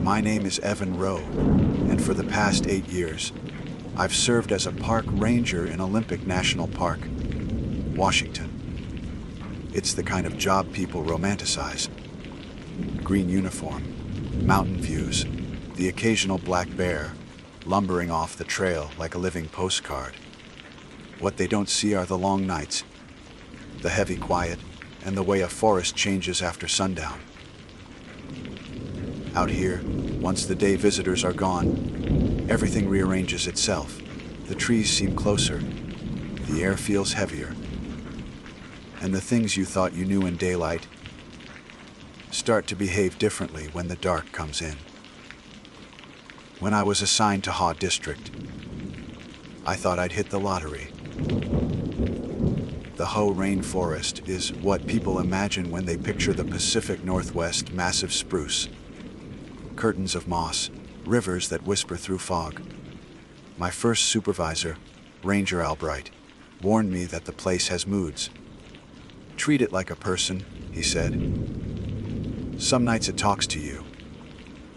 My name is Evan Rowe, and for the past 8 years, I've served as a park ranger in Olympic National Park, Washington. It's the kind of job people romanticize. Green uniform, mountain views, the occasional black bear, lumbering off the trail like a living postcard. What they don't see are the long nights, the heavy quiet, and the way a forest changes after sundown. Out here, once the day visitors are gone, everything rearranges itself. The trees seem closer, the air feels heavier, and the things you thought you knew in daylight start to behave differently when the dark comes in. When I was assigned to Haw District, I thought I'd hit the lottery. The Hoh rainforest is what people imagine when they picture the Pacific Northwest massive spruce, curtains of moss, rivers that whisper through fog. My first supervisor, Ranger Albright, warned me that the place has moods. Treat it like a person, he said. Some nights it talks to you.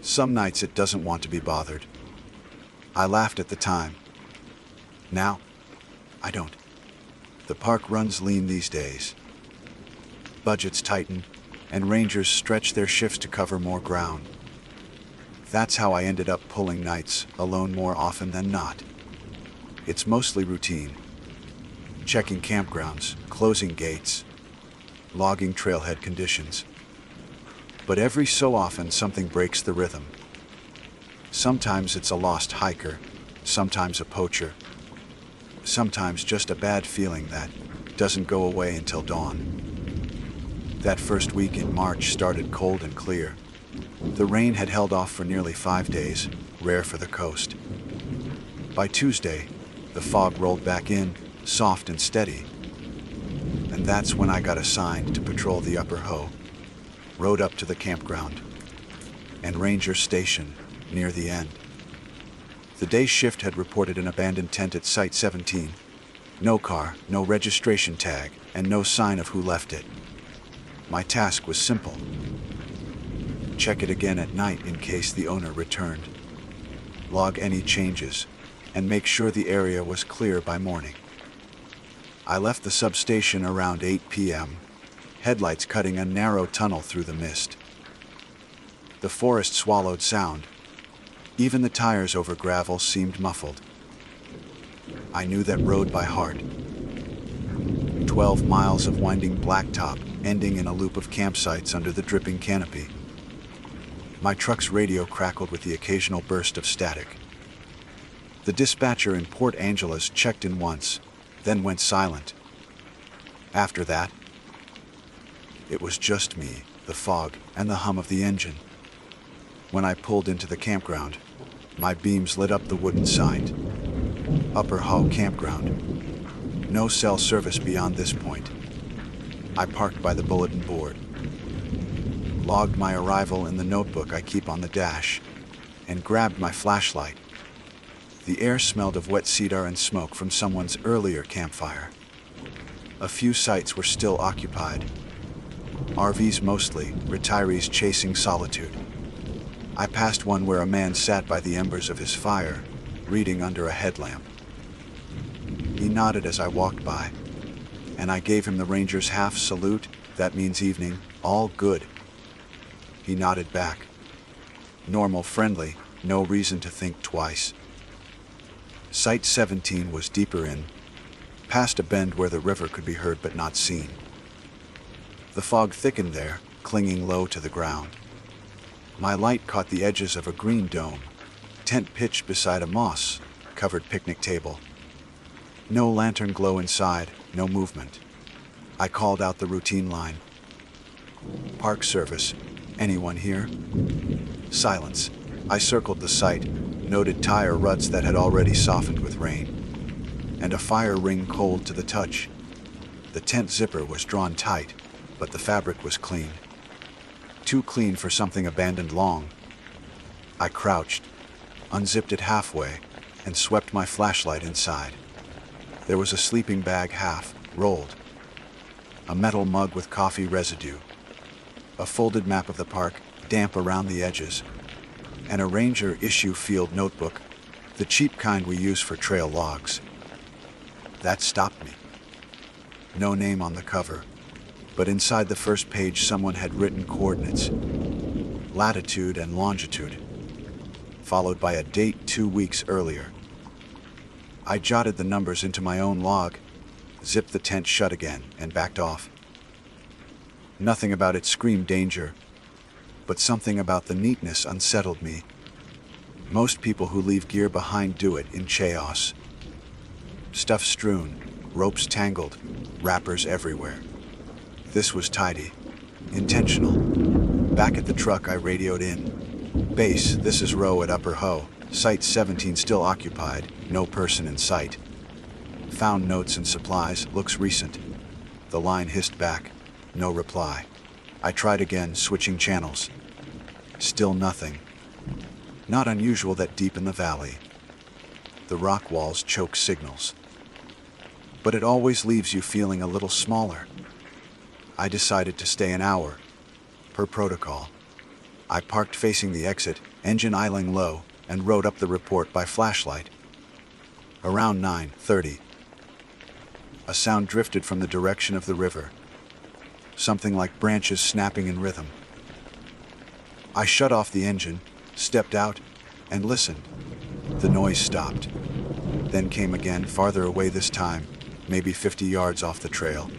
Some nights it doesn't want to be bothered. I laughed at the time. Now, I don't. The park runs lean these days. Budgets tighten, and rangers stretch their shifts to cover more ground. That's how I ended up pulling nights alone more often than not. It's mostly routine. Checking campgrounds, closing gates, logging trailhead conditions. But every so often something breaks the rhythm. Sometimes it's a lost hiker, sometimes a poacher, sometimes just a bad feeling that doesn't go away until dawn. That first week in March started cold and clear. The rain had held off for nearly 5 days, rare for the coast. By Tuesday, the fog rolled back in, soft and steady. And that's when I got assigned to patrol the Upper Hoh, rode up to the campground, and ranger station near the end. The day shift had reported an abandoned tent at Site 17. No car, no registration tag, and no sign of who left it. My task was simple. Check it again at night in case the owner returned. Log any changes, and make sure the area was clear by morning. I left the substation around 8 p.m., headlights cutting a narrow tunnel through the mist. The forest swallowed sound. Even the tires over gravel seemed muffled. I knew that road by heart. 12 miles of winding blacktop, ending in a loop of campsites under the dripping canopy. My truck's radio crackled with the occasional burst of static. The dispatcher in Port Angeles checked in once, then went silent. After that, it was just me, the fog, and the hum of the engine. When I pulled into the campground, my beams lit up the wooden sign. Upper Hoh Campground. No cell service beyond this point. I parked by the bulletin board, logged my arrival in the notebook I keep on the dash, and grabbed my flashlight. The air smelled of wet cedar and smoke from someone's earlier campfire. A few sites were still occupied. RVs mostly, retirees chasing solitude. I passed one where a man sat by the embers of his fire, reading under a headlamp. He nodded as I walked by, and I gave him the ranger's half salute. That means evening, all good. He nodded back. Normal, friendly, no reason to think twice. Site 17 was deeper in, past a bend where the river could be heard but not seen. The fog thickened there, clinging low to the ground. My light caught the edges of a green dome, tent pitched beside a moss-covered picnic table. No lantern glow inside, no movement. I called out the routine line. Park service. Anyone here? Silence. I circled the site, noted tire ruts that had already softened with rain, and a fire ring cold to the touch. The tent zipper was drawn tight, but the fabric was clean. Too clean for something abandoned long. I crouched, unzipped it halfway, and swept my flashlight inside. There was a sleeping bag half rolled, a metal mug with coffee residue, a folded map of the park, damp around the edges, and a Ranger issue field notebook, the cheap kind we use for trail logs. That stopped me. No name on the cover, but inside the first page someone had written coordinates, latitude and longitude, followed by a date 2 weeks earlier. I jotted the numbers into my own log, zipped the tent shut again, and backed off. Nothing about it screamed danger, but something about the neatness unsettled me. Most people who leave gear behind do it in chaos. Stuff strewn, ropes tangled, wrappers everywhere. This was tidy, intentional. Back at the truck, I radioed in. Base, this is Row at Upper Ho. Site 17 still occupied, no person in sight. Found notes and supplies, looks recent. The line hissed back, no reply. I tried again, switching channels. Still nothing. Not unusual that deep in the valley, the rock walls choke signals. But it always leaves you feeling a little smaller. I decided to stay an hour, per protocol. I parked facing the exit, engine idling low, and wrote up the report by flashlight. Around 9:30, a sound drifted from the direction of the river, something like branches snapping in rhythm. I shut off the engine, stepped out, and listened. The noise stopped, then came again, farther away this time, maybe 50 yards off the trail.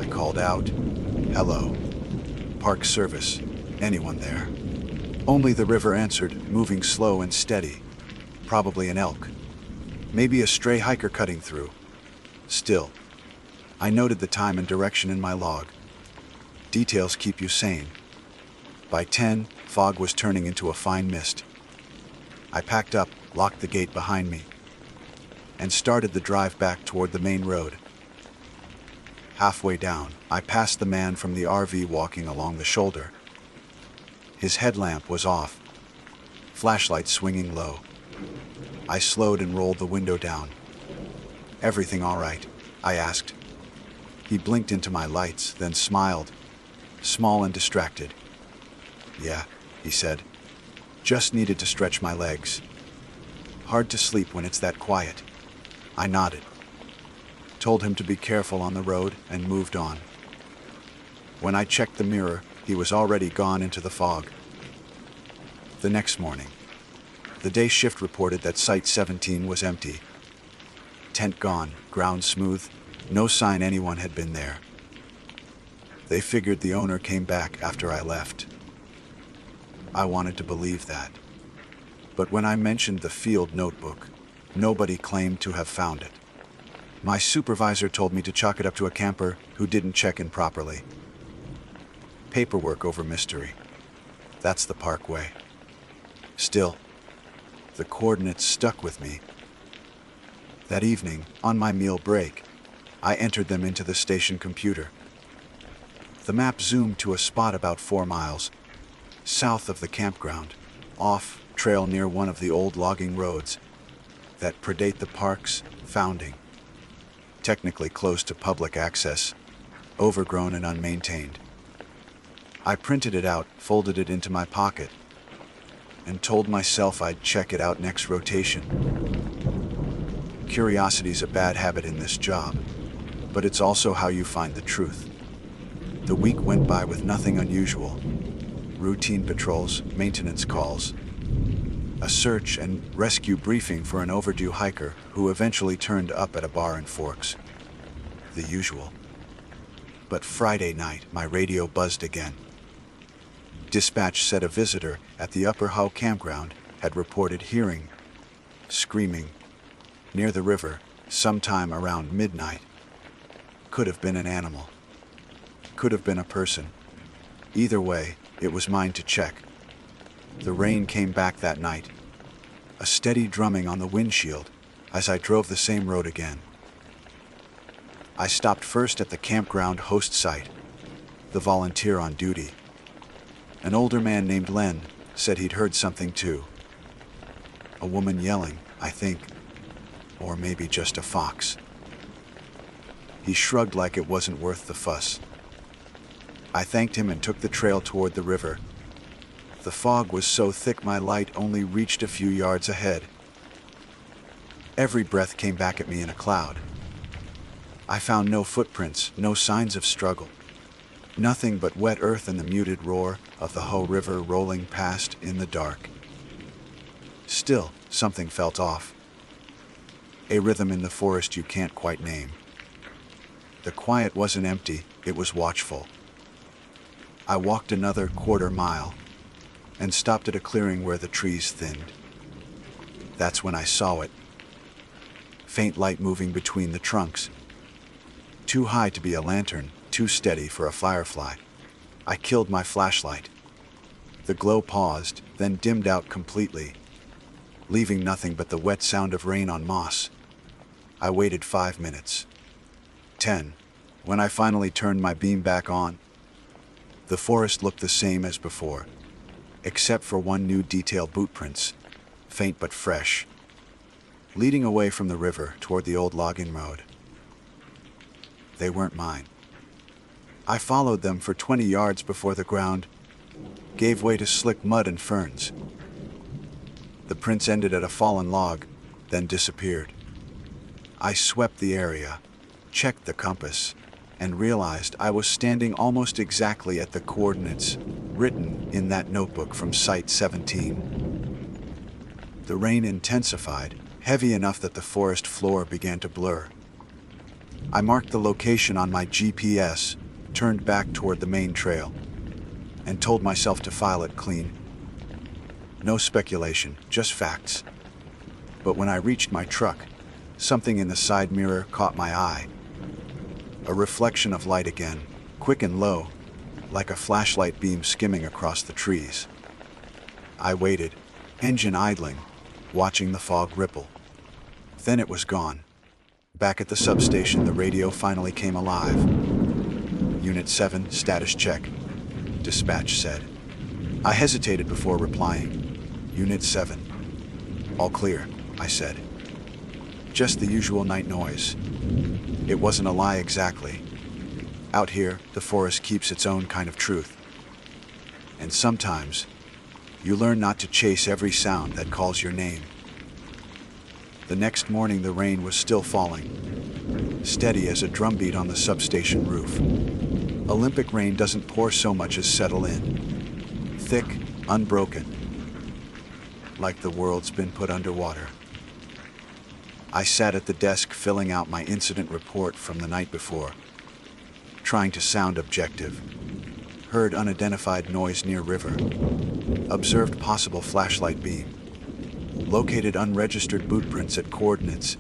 I called out, "Hello. Park service. Anyone there?" Only the river answered, moving slow and steady. Probably an elk. Maybe a stray hiker cutting through. Still, I noted the time and direction in my log. Details keep you sane. By 10, fog was turning into a fine mist. I packed up, locked the gate behind me, and started the drive back toward the main road. Halfway down, I passed the man from the RV walking along the shoulder. His headlamp was off, flashlight swinging low. I slowed and rolled the window down. "Everything all right?" I asked. He blinked into my lights, then smiled, small and distracted. "Yeah," he said. "Just needed to stretch my legs. Hard to sleep when it's that quiet." I nodded, told him to be careful on the road, and moved on. When I checked the mirror, he was already gone into the fog. The next morning, the day shift reported that Site 17 was empty. Tent gone, ground smooth, no sign anyone had been there. They figured the owner came back after I left. I wanted to believe that. But when I mentioned the field notebook, nobody claimed to have found it. My supervisor told me to chalk it up to a camper who didn't check in properly. Paperwork over mystery. That's the park way. Still, the coordinates stuck with me. That evening, on my meal break, I entered them into the station computer. The map zoomed to a spot about 4 miles south of the campground, off trail near one of the old logging roads that predate the park's founding. Technically closed to public access, overgrown and unmaintained. I printed it out, folded it into my pocket, and told myself I'd check it out next rotation. Curiosity's a bad habit in this job, but it's also how you find the truth. The week went by with nothing unusual. Routine patrols, maintenance calls, a search and rescue briefing for an overdue hiker who eventually turned up at a bar in Forks. The usual. But Friday night, my radio buzzed again. Dispatch said a visitor at the Upper Howe campground had reported hearing screaming near the river sometime around midnight. Could have been an animal. Could have been a person. Either way, it was mine to check. The rain came back that night, a steady drumming on the windshield as I drove the same road again. I stopped first at the campground host site, the volunteer on duty. An older man named Len said he'd heard something too. A woman yelling, I think, or maybe just a fox. He shrugged like it wasn't worth the fuss. I thanked him and took the trail toward the river. The fog was so thick my light only reached a few yards ahead. Every breath came back at me in a cloud. I found no footprints, no signs of struggle. Nothing but wet earth and the muted roar of the Ho River rolling past in the dark. Still, something felt off. A rhythm in the forest you can't quite name. The quiet wasn't empty, it was watchful. I walked another quarter mile and stopped at a clearing where the trees thinned. That's when I saw it. Faint light moving between the trunks. Too high to be a lantern, too steady for a firefly. I killed my flashlight. The glow paused, then dimmed out completely, leaving nothing but the wet sound of rain on moss. I waited 5 minutes. 10. When I finally turned my beam back on, the forest looked the same as before, except for one new detail: boot prints, faint but fresh, leading away from the river toward the old logging road. They weren't mine. I followed them for 20 yards before the ground gave way to slick mud and ferns. The prints ended at a fallen log, then disappeared. I swept the area, checked the compass, and realized I was standing almost exactly at the coordinates written in that notebook from Site 17. The rain intensified, heavy enough that the forest floor began to blur. I marked the location on my GPS, turned back toward the main trail, and told myself to file it clean. No speculation, just facts. But when I reached my truck, something in the side mirror caught my eye. A reflection of light again, quick and low, like a flashlight beam skimming across the trees. I waited, engine idling, watching the fog ripple. Then it was gone. Back at the substation, the radio finally came alive. Unit 7, status check, dispatch said. I hesitated before replying. Unit 7. All clear, I said. Just the usual night noise. It wasn't a lie exactly. Out here, the forest keeps its own kind of truth. And sometimes, you learn not to chase every sound that calls your name. The next morning, the rain was still falling, steady as a drumbeat on the substation roof. Olympic rain doesn't pour so much as settle in. Thick, unbroken, like the world's been put underwater. I sat at the desk filling out my incident report from the night before, trying to sound objective. Heard unidentified noise near river. Observed possible flashlight beam. Located unregistered boot prints at coordinates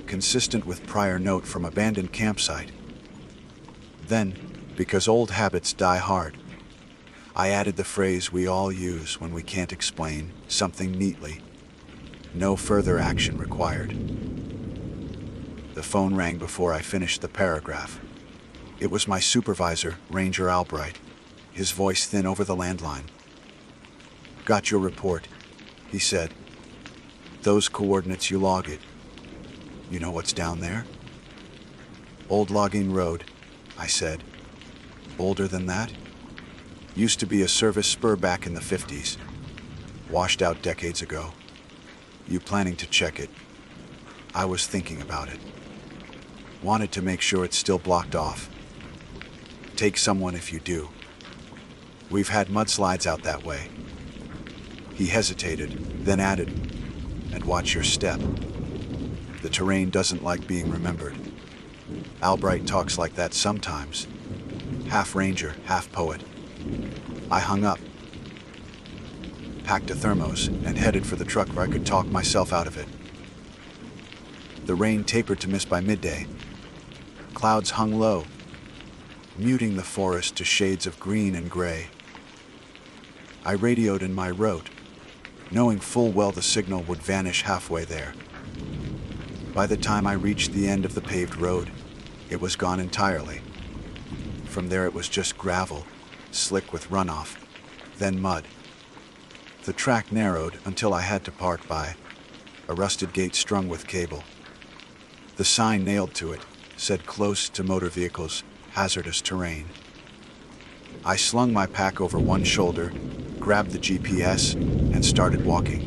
consistent with prior note from abandoned campsite. Then, because old habits die hard, I added the phrase we all use when we can't explain something neatly. No further action required. The phone rang before I finished the paragraph. It was my supervisor, Ranger Albright, his voice thin over the landline. Got your report, he said. Those coordinates, you log it. You know what's down there? Old logging road, I said. Older than that? Used to be a service spur back in the 50s. Washed out decades ago. You planning to check it? I was thinking about it. Wanted to make sure it's still blocked off. Take someone if you do. We've had mudslides out that way. He hesitated, then added, and watch your step. The terrain doesn't like being remembered. Albright talks like that sometimes. Half ranger, half poet. I hung up, packed a thermos, and headed for the truck where I could talk myself out of it. The rain tapered to mist by midday. Clouds hung low, muting the forest to shades of green and gray. I radioed and my wrote, knowing full well the signal would vanish halfway there. By the time I reached the end of the paved road, it was gone entirely. From there it was just gravel, slick with runoff, then mud. The track narrowed until I had to park by a rusted gate strung with cable. The sign nailed to it said close to motor vehicles, hazardous terrain. I slung my pack over one shoulder grabbed the GPS, and started walking.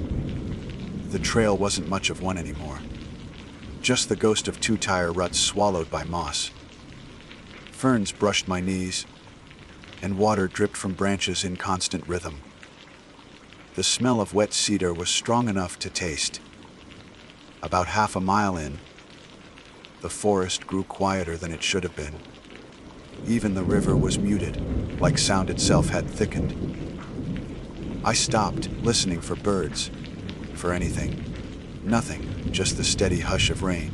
The trail wasn't much of one anymore. Just the ghost of two-tire ruts swallowed by moss. Ferns brushed my knees, and water dripped from branches in constant rhythm. The smell of wet cedar was strong enough to taste. About half a mile in, the forest grew quieter than it should have been. Even the river was muted, like sound itself had thickened. I stopped, listening for birds, for anything. Nothing, just the steady hush of rain.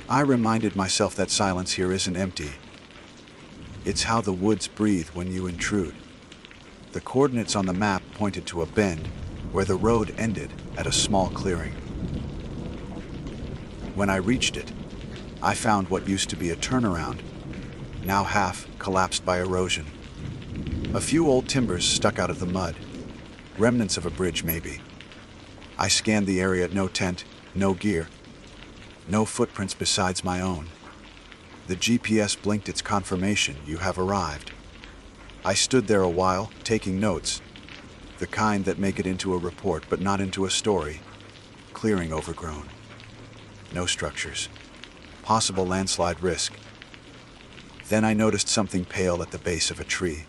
I reminded myself that silence here isn't empty. It's how the woods breathe when you intrude. The coordinates on the map pointed to a bend where the road ended at a small clearing. When I reached it, I found what used to be a turnaround, now half collapsed by erosion. A few old timbers stuck out of the mud, remnants of a bridge maybe. I scanned the area. No tent, no gear, no footprints besides my own. The GPS blinked its confirmation: you have arrived. I stood there a while, taking notes, the kind that make it into a report but not into a story. Clearing overgrown. No structures. Possible landslide risk. Then I noticed something pale at the base of a tree.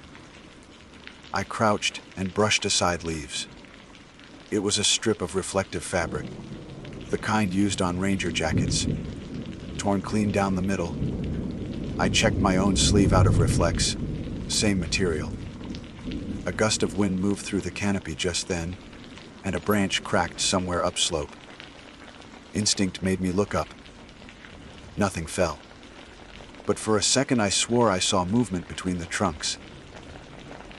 I crouched and brushed aside leaves. It was a strip of reflective fabric, the kind used on ranger jackets, torn clean down the middle. I checked my own sleeve out of reflex, same material. A gust of wind moved through the canopy just then, and a branch cracked somewhere upslope. Instinct made me look up. Nothing fell. But for a second I swore I saw movement between the trunks.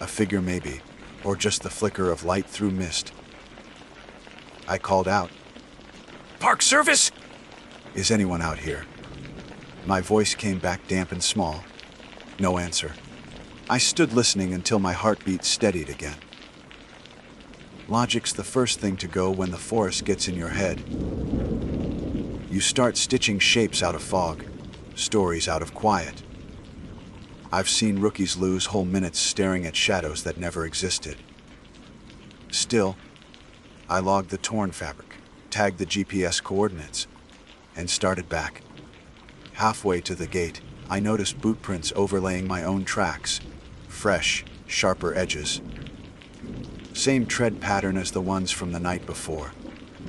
A figure maybe, or just the flicker of light through mist. I called out, "Park Service? Is anyone out here?" My voice came back damp and small. No answer. I stood listening until my heartbeat steadied again. Logic's the first thing to go when the forest gets in your head. You start stitching shapes out of fog, stories out of quiet. I've seen rookies lose whole minutes staring at shadows that never existed. Still, I logged the torn fabric, tagged the GPS coordinates, and started back. Halfway to the gate, I noticed boot prints overlaying my own tracks, fresh, sharper edges. Same tread pattern as the ones from the night before.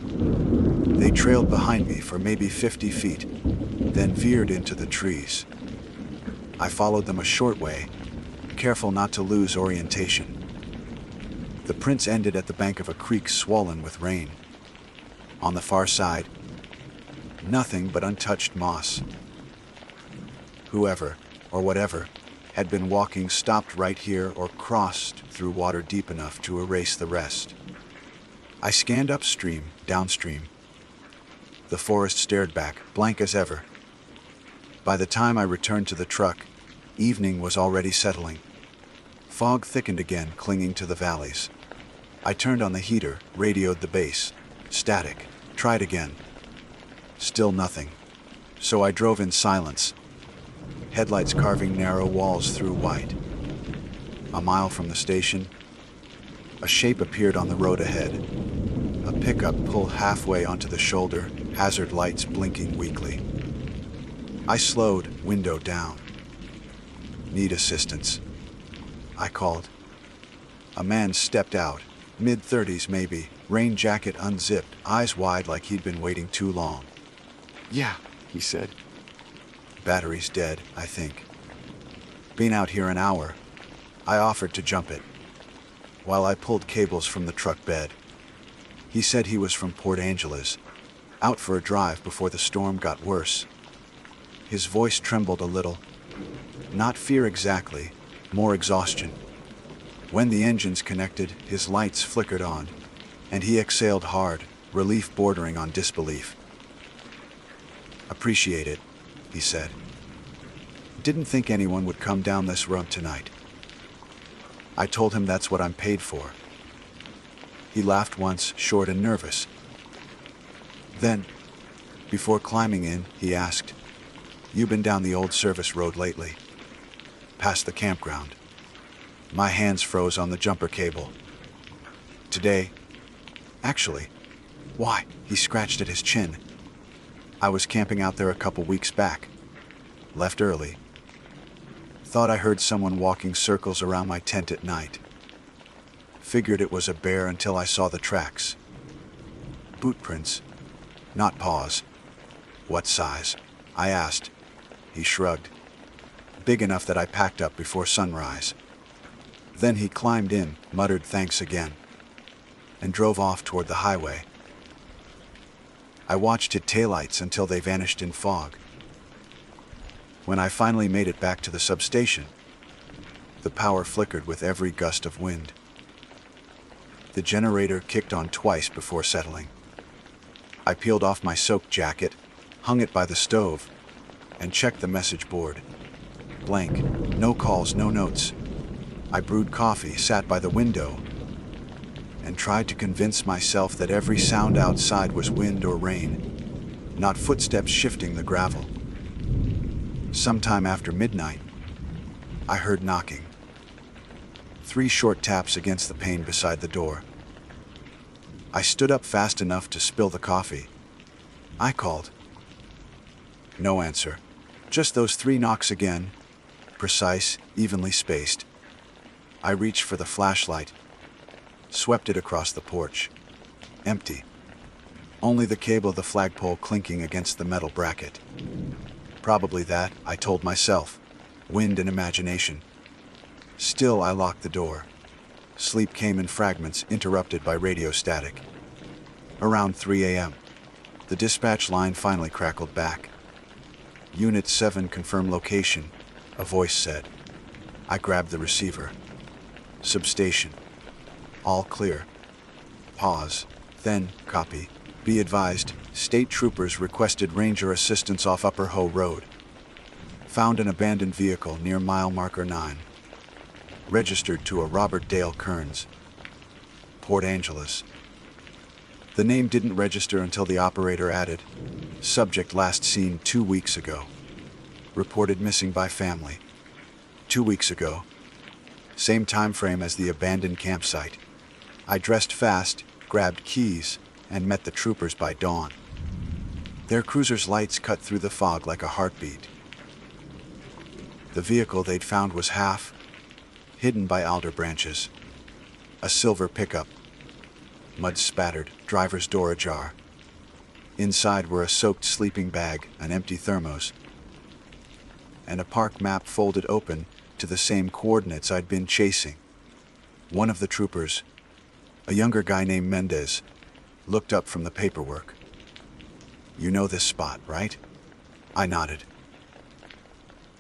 They trailed behind me for maybe 50 feet, then veered into the trees. I followed them a short way, careful not to lose orientation. The prints ended at the bank of a creek swollen with rain. On the far side, nothing but untouched moss. Whoever, or whatever, had been walking stopped right here or crossed through water deep enough to erase the rest. I scanned upstream, downstream. The forest stared back, blank as ever. By the time I returned to the truck, evening was already settling. Fog thickened again, clinging to the valleys. I turned on the heater, radioed the base. Static. Tried again. Still nothing. So I drove in silence, headlights carving narrow walls through white. A mile from the station, a shape appeared on the road ahead. A pickup pulled halfway onto the shoulder, hazard lights blinking weakly. I slowed, window down. "Need assistance," I called. A man stepped out, mid-30s maybe, rain jacket unzipped, eyes wide like he'd been waiting too long. "Yeah," he said. "Battery's dead, I think. Been out here an hour." I offered to jump it, while I pulled cables from the truck bed. He said he was from Port Angeles, out for a drive before the storm got worse. His voice trembled a little. Not fear exactly, more exhaustion. When the engines connected, his lights flickered on, and he exhaled hard, relief bordering on disbelief. "Appreciate it," he said. "Didn't think anyone would come down this road tonight." I told him that's what I'm paid for. He laughed once, short and nervous. Then, before climbing in, he asked, "You been down the old service road lately? Past the campground?" My hands froze on the jumper cable. Today? Actually, why? He scratched at his chin. I was camping out there a couple weeks back. Left early. Thought I heard someone walking circles around my tent at night. Figured it was a bear until I saw the tracks. Boot prints, not paws. What size? I asked. He shrugged. Big enough that I packed up before sunrise. Then he climbed in, muttered thanks again, and drove off toward the highway. I watched his taillights until they vanished in fog. When I finally made it back to the substation, the power flickered with every gust of wind. The generator kicked on twice before settling. I peeled off my soaked jacket, hung it by the stove, and checked the message board. Blank. No calls, no notes. I brewed coffee, sat by the window, and tried to convince myself that every sound outside was wind or rain, not footsteps shifting the gravel. Sometime after midnight, I heard knocking. 3 short taps against the pane beside the door. I stood up fast enough to spill the coffee. I called. No answer. Just those 3 knocks again, precise, evenly spaced. I reached for the flashlight, swept it across the porch. Empty. Only the cable of the flagpole clinking against the metal bracket. Probably that, I told myself. Wind and imagination. Still, I locked the door. Sleep came in fragments, interrupted by radio static. Around 3 a.m., the dispatch line finally crackled back. Unit 7 confirm location, a voice said. I grabbed the receiver. Substation. All clear. Pause. Then, copy. Be advised, state troopers requested ranger assistance off Upper Ho Road. Found an abandoned vehicle near mile marker 9. Registered to a Robert Dale Kearns. Port Angeles. The name didn't register until the operator added, subject last seen 2 weeks ago. Reported missing by family. 2 weeks ago. Same time frame as the abandoned campsite. I dressed fast, grabbed keys, and met the troopers by dawn. Their cruiser's lights cut through the fog like a heartbeat. The vehicle they'd found was half hidden by alder branches. A silver pickup. Mud spattered, driver's door ajar. Inside were a soaked sleeping bag, an empty thermos, and a park map folded open to the same coordinates I'd been chasing. One of the troopers, a younger guy named Mendez, looked up from the paperwork. You know this spot, right? I nodded.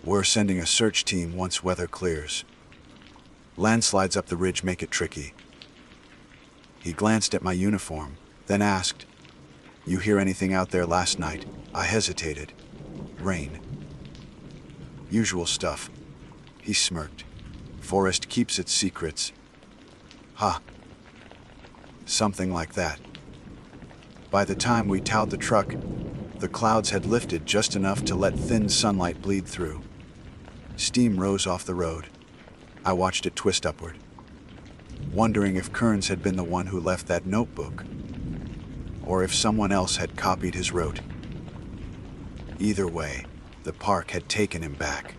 We're sending a search team once weather clears. Landslides up the ridge make it tricky. He glanced at my uniform, then asked, You hear anything out there last night? I hesitated. Rain. Usual stuff. He smirked. Forest keeps its secrets. Ha. Something like that. By the time we towed the truck, the clouds had lifted just enough to let thin sunlight bleed through. Steam rose off the road. I watched it twist upward, wondering if Kearns had been the one who left that notebook, or if someone else had copied his route. Either way, the park had taken him back.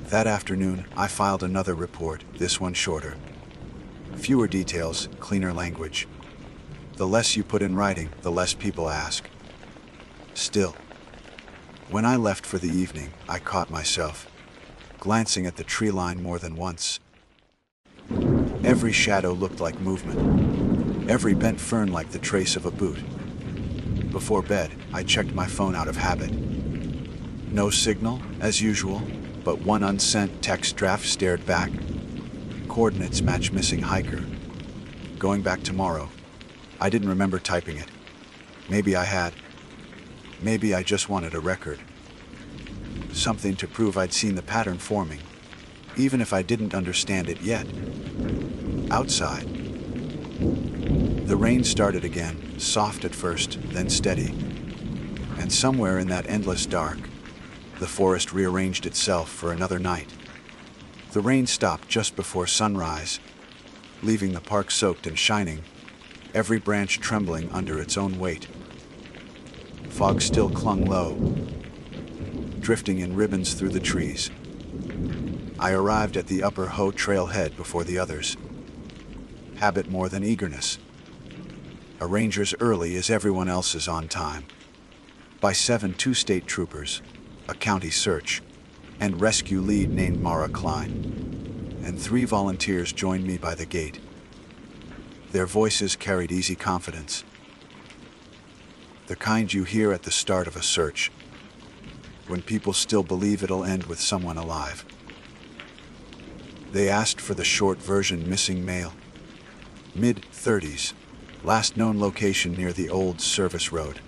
That afternoon, I filed another report, this one shorter. Fewer details, cleaner language. The less you put in writing, the less people ask. Still, when I left for the evening, I caught myself glancing at the tree line more than once. Every shadow looked like movement, every bent fern like the trace of a boot. Before bed, I checked my phone out of habit. No signal, as usual, but one unsent text draft stared back. Coordinates match missing hiker. Going back tomorrow. I didn't remember typing it. Maybe I had. Maybe I just wanted a record. Something to prove I'd seen the pattern forming, even if I didn't understand it yet. Outside, the rain started again, soft at first, then steady. And somewhere in that endless dark, the forest rearranged itself for another night. The rain stopped just before sunrise, leaving the park soaked and shining, every branch trembling under its own weight. Fog still clung low, drifting in ribbons through the trees. I arrived at the upper Ho trailhead before the others. Habit more than eagerness. A ranger's early as everyone else's on time. By 7, 2 state troopers, a county search, and rescue lead named Mara Klein, and 3 volunteers joined me by the gate. Their voices carried easy confidence, the kind you hear at the start of a search, when people still believe it'll end with someone alive. They asked for the short version: missing male, mid-30s, last known location near the old service road.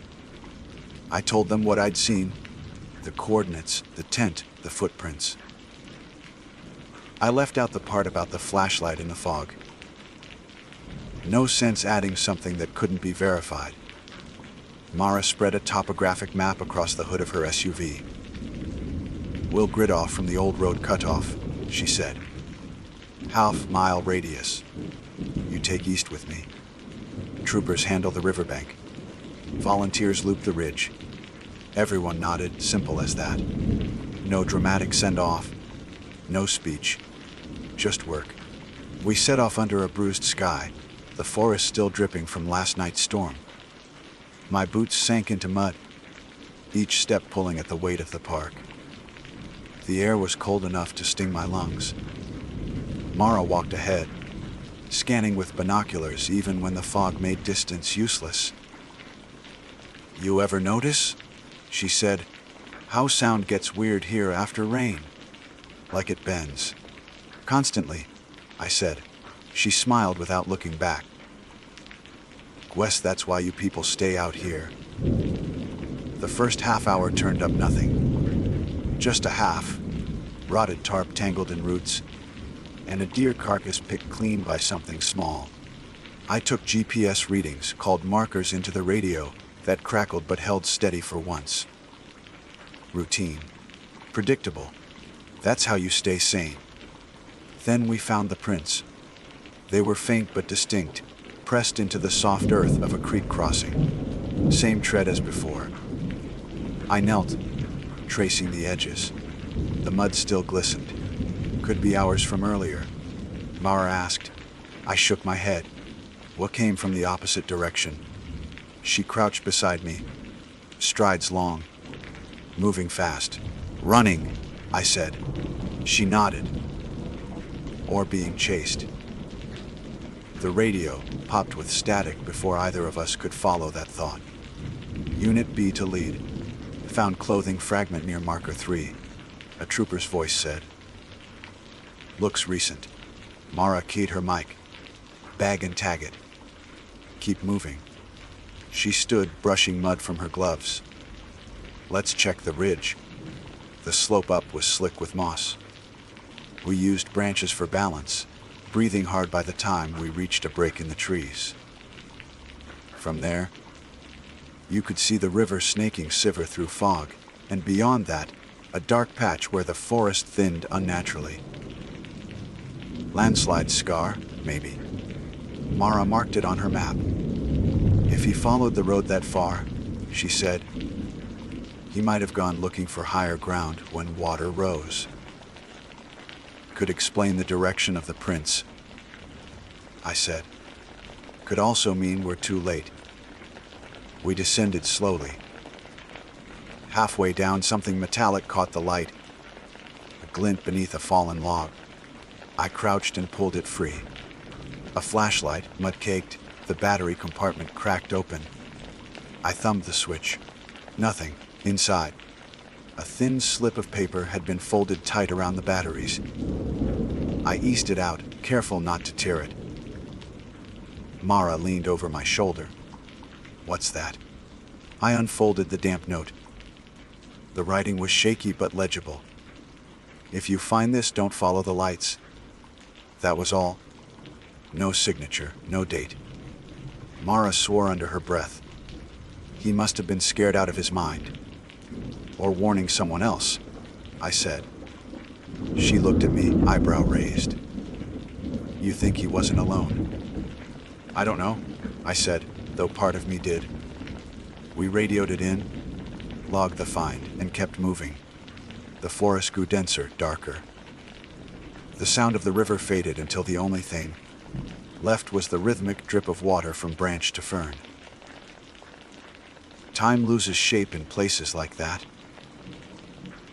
I told them what I'd seen, the coordinates, the tent, the footprints. I left out the part about the flashlight in the fog. No sense adding something that couldn't be verified. Mara spread a topographic map across the hood of her SUV. "We'll grid off from the old road cutoff," she said. "Half-mile radius. You take east with me. Troopers handle the riverbank. Volunteers loop the ridge." Everyone nodded, simple as that. No dramatic send-off, no speech, just work. We set off under a bruised sky, the forest still dripping from last night's storm. My boots sank into mud, each step pulling at the weight of the park. The air was cold enough to sting my lungs. Mara walked ahead, scanning with binoculars even when the fog made distance useless. "You ever notice?" she said, "how sound gets weird here after rain? Like it bends." "Constantly," I said. She smiled without looking back. "Guess that's why you people stay out here." The first half hour turned up nothing. Just a half, rotted tarp tangled in roots, and a deer carcass picked clean by something small. I took GPS readings, called markers into the radio that crackled but held steady for once. Routine. Predictable. That's how you stay sane. Then we found the prints. They were faint but distinct, pressed into the soft earth of a creek crossing. Same tread as before. I knelt, tracing the edges. The mud still glistened. Could be hours from earlier. Mara asked. I shook my head. What came from the opposite direction? She crouched beside me, strides long, moving fast. "Running," I said. She nodded. "Or being chased." The radio popped with static before either of us could follow that thought. "Unit B to lead. Found clothing fragment near marker 3, a trooper's voice said. "Looks recent." Mara keyed her mic. "Bag and tag it. Keep moving." She stood, brushing mud from her gloves. "Let's check the ridge." The slope up was slick with moss. We used branches for balance, breathing hard by the time we reached a break in the trees. From there, you could see the river snaking Siver through fog, and beyond that, a dark patch where the forest thinned unnaturally. Landslide scar, maybe. Mara marked it on her map. "If he followed the road that far," she said, "he might have gone looking for higher ground when water rose." Could explain the direction of the prints, I said. Could also mean we're too late. We descended slowly. Halfway down, something metallic caught the light, a glint beneath a fallen log. I crouched and pulled it free. A flashlight, mud-caked, the battery compartment cracked open. I thumbed the switch. Nothing inside. A thin slip of paper had been folded tight around the batteries. I eased it out, careful not to tear it. Mara leaned over my shoulder. "What's that?" I unfolded the damp note. The writing was shaky but legible. "If you find this, don't follow the lights." That was all. No signature, no date. Mara swore under her breath. He must have been scared out of his mind. Or warning someone else, I said. She looked at me, eyebrow raised. You think he wasn't alone? I don't know, I said, though part of me did. We radioed it in, logged the find, and kept moving. The forest grew denser, darker. The sound of the river faded until the only thing left was the rhythmic drip of water from branch to fern. Time loses shape in places like that.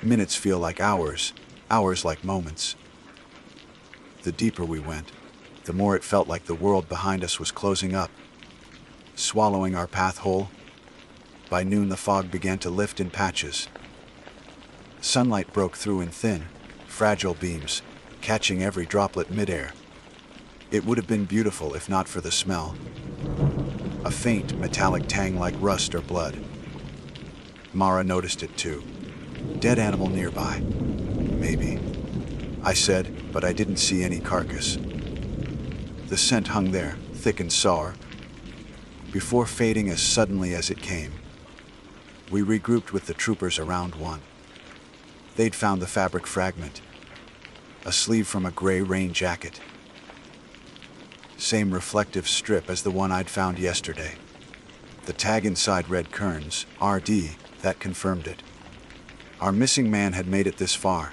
Minutes feel like hours, hours like moments. The deeper we went, the more it felt like the world behind us was closing up, swallowing our path whole. By noon, the fog began to lift in patches. Sunlight broke through in thin, fragile beams, catching every droplet midair. It would have been beautiful if not for the smell. A faint, metallic tang like rust or blood. Mara noticed it too. Dead animal nearby. Maybe. I said, but I didn't see any carcass. The scent hung there, thick and sour, before fading as suddenly as it came. We regrouped with the troopers around one. They'd found the fabric fragment, a sleeve from a gray rain jacket. Same reflective strip as the one I'd found yesterday. The tag inside read Kearns, RD, that confirmed it. Our missing man had made it this far.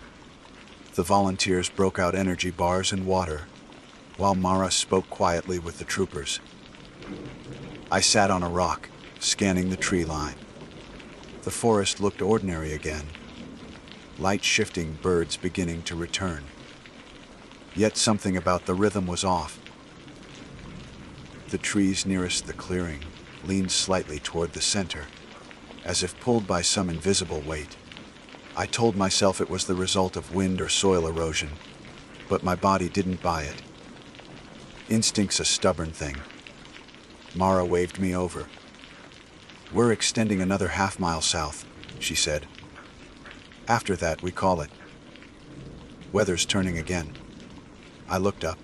The volunteers broke out energy bars and water, while Mara spoke quietly with the troopers. I sat on a rock, scanning the tree line. The forest looked ordinary again. Light shifting, birds beginning to return. Yet something about the rhythm was off. The trees nearest the clearing leaned slightly toward the center, as if pulled by some invisible weight. I told myself it was the result of wind or soil erosion, but my body didn't buy it. Instinct's a stubborn thing. Mara waved me over. We're extending another half-mile south, she said. After that, we call it. Weather's turning again. I looked up.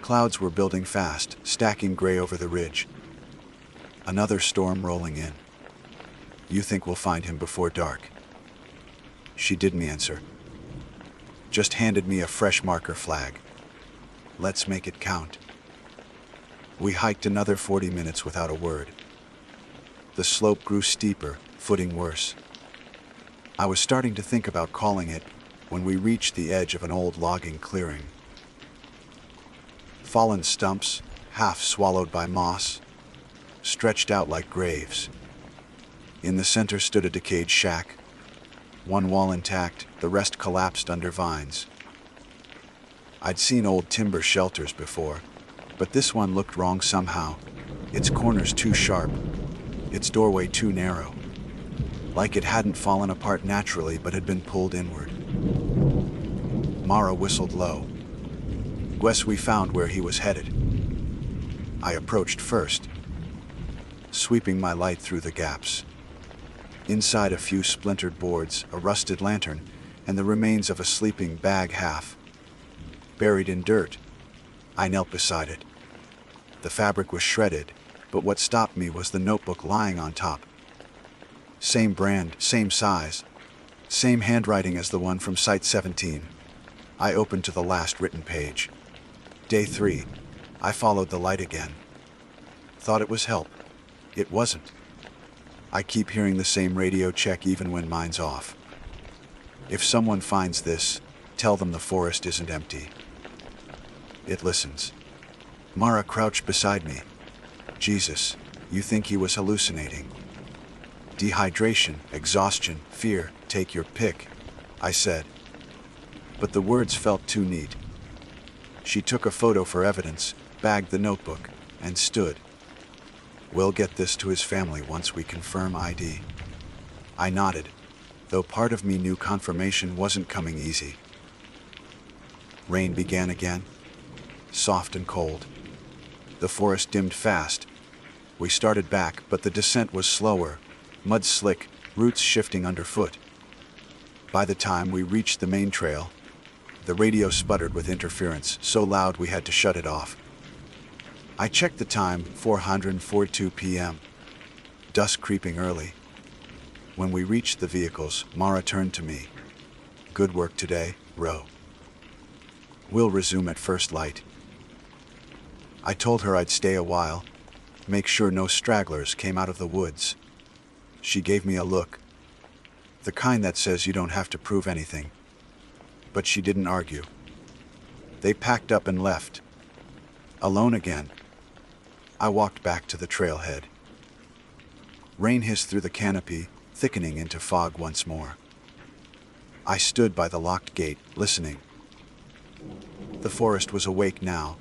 Clouds were building fast, stacking gray over the ridge. Another storm rolling in. You think we'll find him before dark? She didn't answer. Just handed me a fresh marker flag. Let's make it count. We hiked another 40 minutes without a word. The slope grew steeper, footing worse. I was starting to think about calling it when we reached the edge of an old logging clearing. Fallen stumps, half swallowed by moss, stretched out like graves. In the center stood a decayed shack. One wall intact, the rest collapsed under vines. I'd seen old timber shelters before, but this one looked wrong somehow. Its corners too sharp, its doorway too narrow. Like it hadn't fallen apart naturally but had been pulled inward. Mara whistled low. Guess we found where he was headed. I approached first, sweeping my light through the gaps. Inside, a few splintered boards, a rusted lantern, and the remains of a sleeping bag half buried in dirt. I knelt beside it. The fabric was shredded, but what stopped me was the notebook lying on top. Same brand, same size, same handwriting as the one from Site 17. I opened to the last written page. Day 3. I followed the light again. Thought it was help. It wasn't. I keep hearing the same radio check even when mine's off. If someone finds this, tell them the forest isn't empty. It listens. Mara crouched beside me. Jesus, you think he was hallucinating? Dehydration, exhaustion, fear, take your pick, I said. But the words felt too neat. She took a photo for evidence, bagged the notebook, and stood. We'll get this to his family once we confirm ID. I nodded, though part of me knew confirmation wasn't coming easy. Rain began again, soft and cold. The forest dimmed fast. We started back, but the descent was slower, mud slick, roots shifting underfoot. By the time we reached the main trail, the radio sputtered with interference, so loud we had to shut it off. I checked the time, 4:42 p.m. Dusk creeping early. When we reached the vehicles, Mara turned to me. Good work today, row. We'll resume at first light. I told her I'd stay a while, make sure no stragglers came out of the woods. She gave me a look, the kind that says you don't have to prove anything. But she didn't argue. They packed up and left. Alone again. I walked back to the trailhead. Rain hissed through the canopy, thickening into fog once more. I stood by the locked gate, listening. The forest was awake now,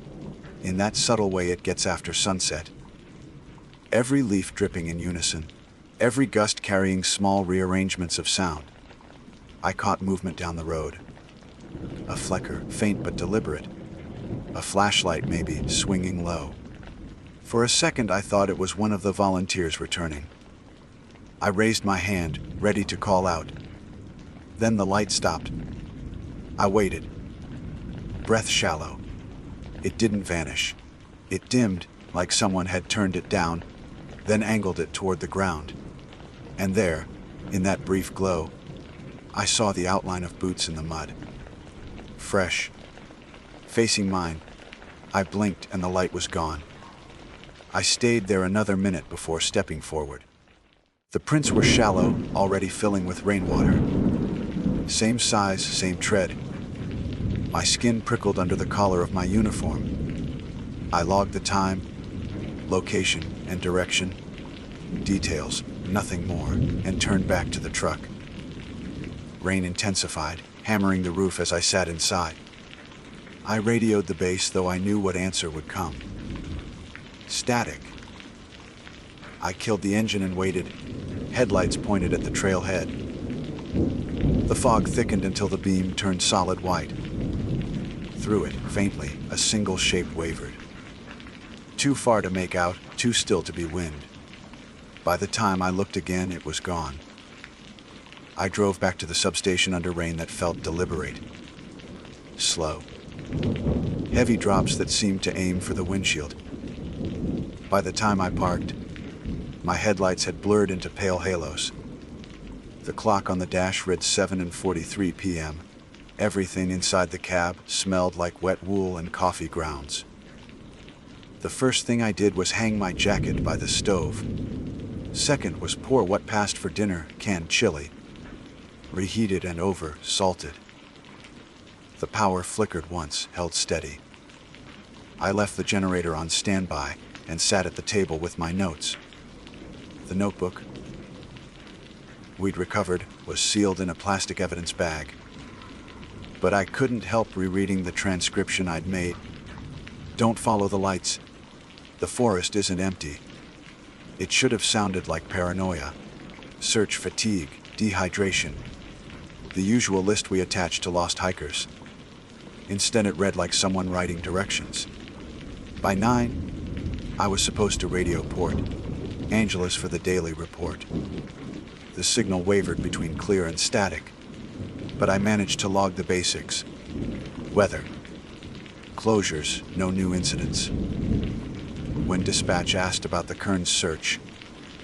in that subtle way it gets after sunset. Every leaf dripping in unison, every gust carrying small rearrangements of sound. I caught movement down the road. A flicker, faint but deliberate. A flashlight maybe, swinging low. For a second I thought it was one of the volunteers returning. I raised my hand, ready to call out. Then the light stopped. I waited. Breath shallow. It didn't vanish. It dimmed, like someone had turned it down, then angled it toward the ground. And there, in that brief glow, I saw the outline of boots in the mud. Fresh. Facing mine, I blinked and the light was gone. I stayed there another minute before stepping forward. The prints were shallow, already filling with rainwater. Same size, same tread. My skin prickled under the collar of my uniform. I logged the time, location, and direction. Details, nothing more, and turned back to the truck. Rain intensified, hammering the roof as I sat inside. I radioed the base, though I knew what answer would come. Static. I killed the engine and waited, headlights pointed at the trailhead. The fog thickened until the beam turned solid white. Through it, faintly, a single shape wavered. Too far to make out, too still to be wind. By the time I looked again, it was gone. I drove back to the substation under rain that felt deliberate. Slow. Heavy drops that seemed to aim for the windshield. By the time I parked, my headlights had blurred into pale halos. The clock on the dash read 7:43 p.m. Everything inside the cab smelled like wet wool and coffee grounds. The first thing I did was hang my jacket by the stove. Second was pour what passed for dinner, canned chili. Reheated and over, salted. The power flickered once, held steady. I left the generator on standby and sat at the table with my notes. The notebook we'd recovered was sealed in a plastic evidence bag. But I couldn't help rereading the transcription I'd made. Don't follow the lights. The forest isn't empty. It should have sounded like paranoia. Search fatigue, dehydration. The usual list we attach to lost hikers. Instead it read like someone writing directions. By 9, I was supposed to radio port. Angeles for the daily report. The signal wavered between clear and static, but I managed to log the basics. Weather. Closures, no new incidents. When dispatch asked about the Kearns search,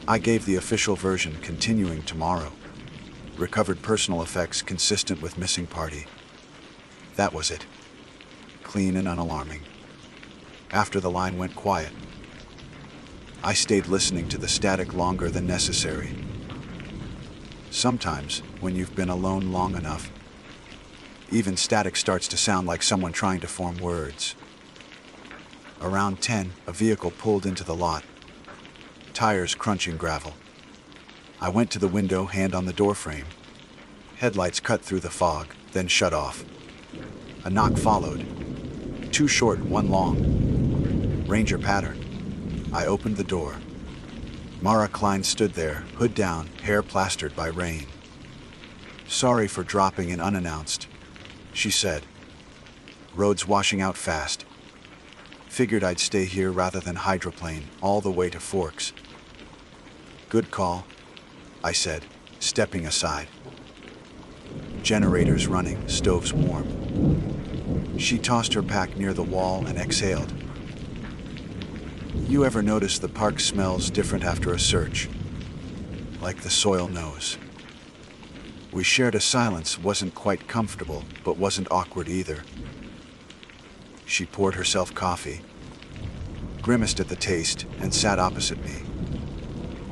I gave the official version continuing tomorrow. Recovered personal effects consistent with missing party. That was it. Clean and unalarming. After the line went quiet, I stayed listening to the static longer than necessary. Sometimes, when you've been alone long enough, even static starts to sound like someone trying to form words. Around 10, a vehicle pulled into the lot, tires crunching gravel. I went to the window, hand on the doorframe. Headlights cut through the fog, then shut off. A knock followed. 2 short, 1 long. Ranger pattern. I opened the door. Mara Klein stood there, hood down, hair plastered by rain. "Sorry for dropping in unannounced," she said. "Road's washing out fast. Figured I'd stay here rather than hydroplane all the way to Forks." "Good call," I said, stepping aside. Generators running, stoves warm. She tossed her pack near the wall and exhaled. "You ever notice the park smells different after a search? Like the soil knows. We shared a silence, wasn't quite comfortable, but wasn't awkward either. She poured herself coffee, grimaced at the taste, and sat opposite me.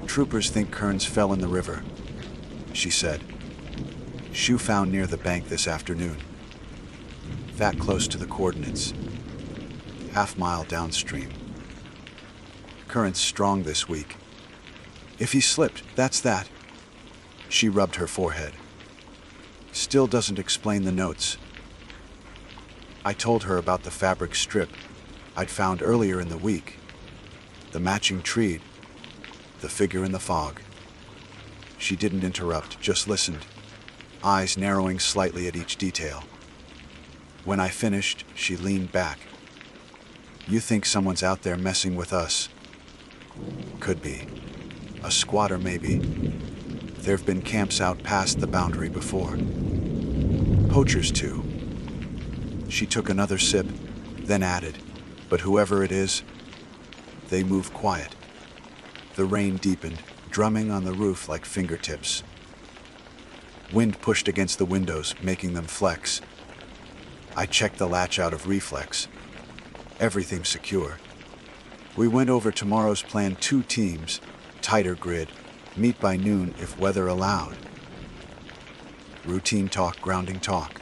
"Troopers think Kearns fell in the river," she said. "Shoe found near the bank this afternoon. That close to the coordinates. Half-mile downstream. Current's strong this week. If he slipped, that's that." She rubbed her forehead. "Still doesn't explain the notes." I told her about the fabric strip I'd found earlier in the week, the matching tree, the figure in the fog. She didn't interrupt, just listened, eyes narrowing slightly at each detail. When I finished, she leaned back. "You think someone's out there messing with us?" "Could be. A squatter, maybe. There've been camps out past the boundary before. Poachers, too." She took another sip, then added, "But whoever it is, they move quiet." The rain deepened, drumming on the roof like fingertips. Wind pushed against the windows, making them flex. I checked the latch out of reflex. Everything secure. We went over tomorrow's plan, 2 teams, tighter grid, meet by noon if weather allowed. Routine talk, grounding talk.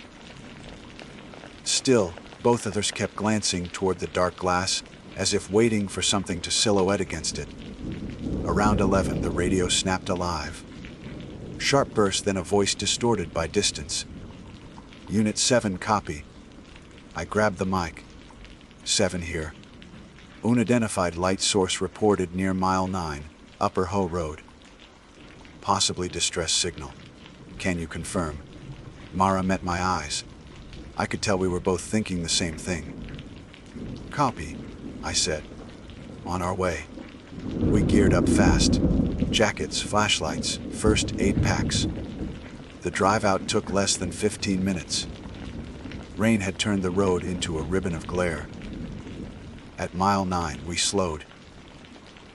Still, both others kept glancing toward the dark glass, as if waiting for something to silhouette against it. Around 11, the radio snapped alive. Sharp burst, then a voice distorted by distance. "Unit 7, copy." I grabbed the mic. "7 here. Unidentified light source reported near mile 9, Upper Ho Road. Possibly distress signal. Can you confirm?" Mara met my eyes. I could tell we were both thinking the same thing. "Copy," I said. "On our way." We geared up fast. Jackets, flashlights, first aid packs. The drive out took less than 15 minutes. Rain had turned the road into a ribbon of glare. At mile 9, we slowed.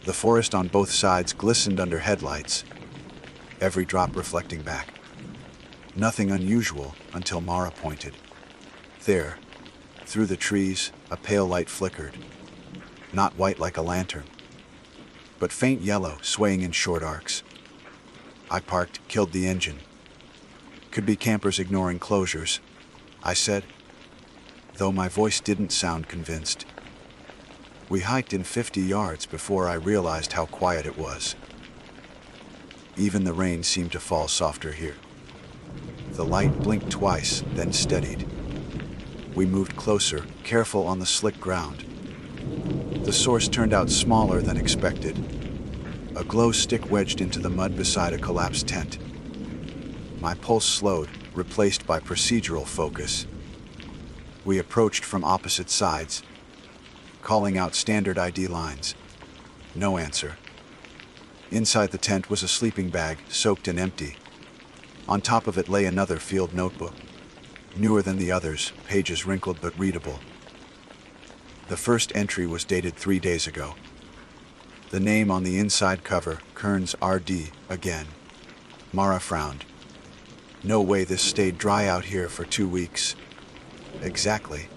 The forest on both sides glistened under headlights, every drop reflecting back. Nothing unusual until Mara pointed. There, through the trees, a pale light flickered. Not white like a lantern, but faint yellow, swaying in short arcs. I parked, killed the engine. "Could be campers ignoring closures," I said, though my voice didn't sound convinced. We hiked in 50 yards before I realized how quiet it was. Even the rain seemed to fall softer here. The light blinked twice, then steadied. We moved closer, careful on the slick ground. The source turned out smaller than expected. A glow stick wedged into the mud beside a collapsed tent. My pulse slowed, replaced by procedural focus. We approached from opposite sides, calling out standard ID lines. No answer. Inside the tent was a sleeping bag, soaked and empty. On top of it lay another field notebook. Newer than the others, pages wrinkled but readable. The first entry was dated 3 days ago. The name on the inside cover, Kearns RD, again. Mara frowned. "No way this stayed dry out here for 2 weeks." "Exactly."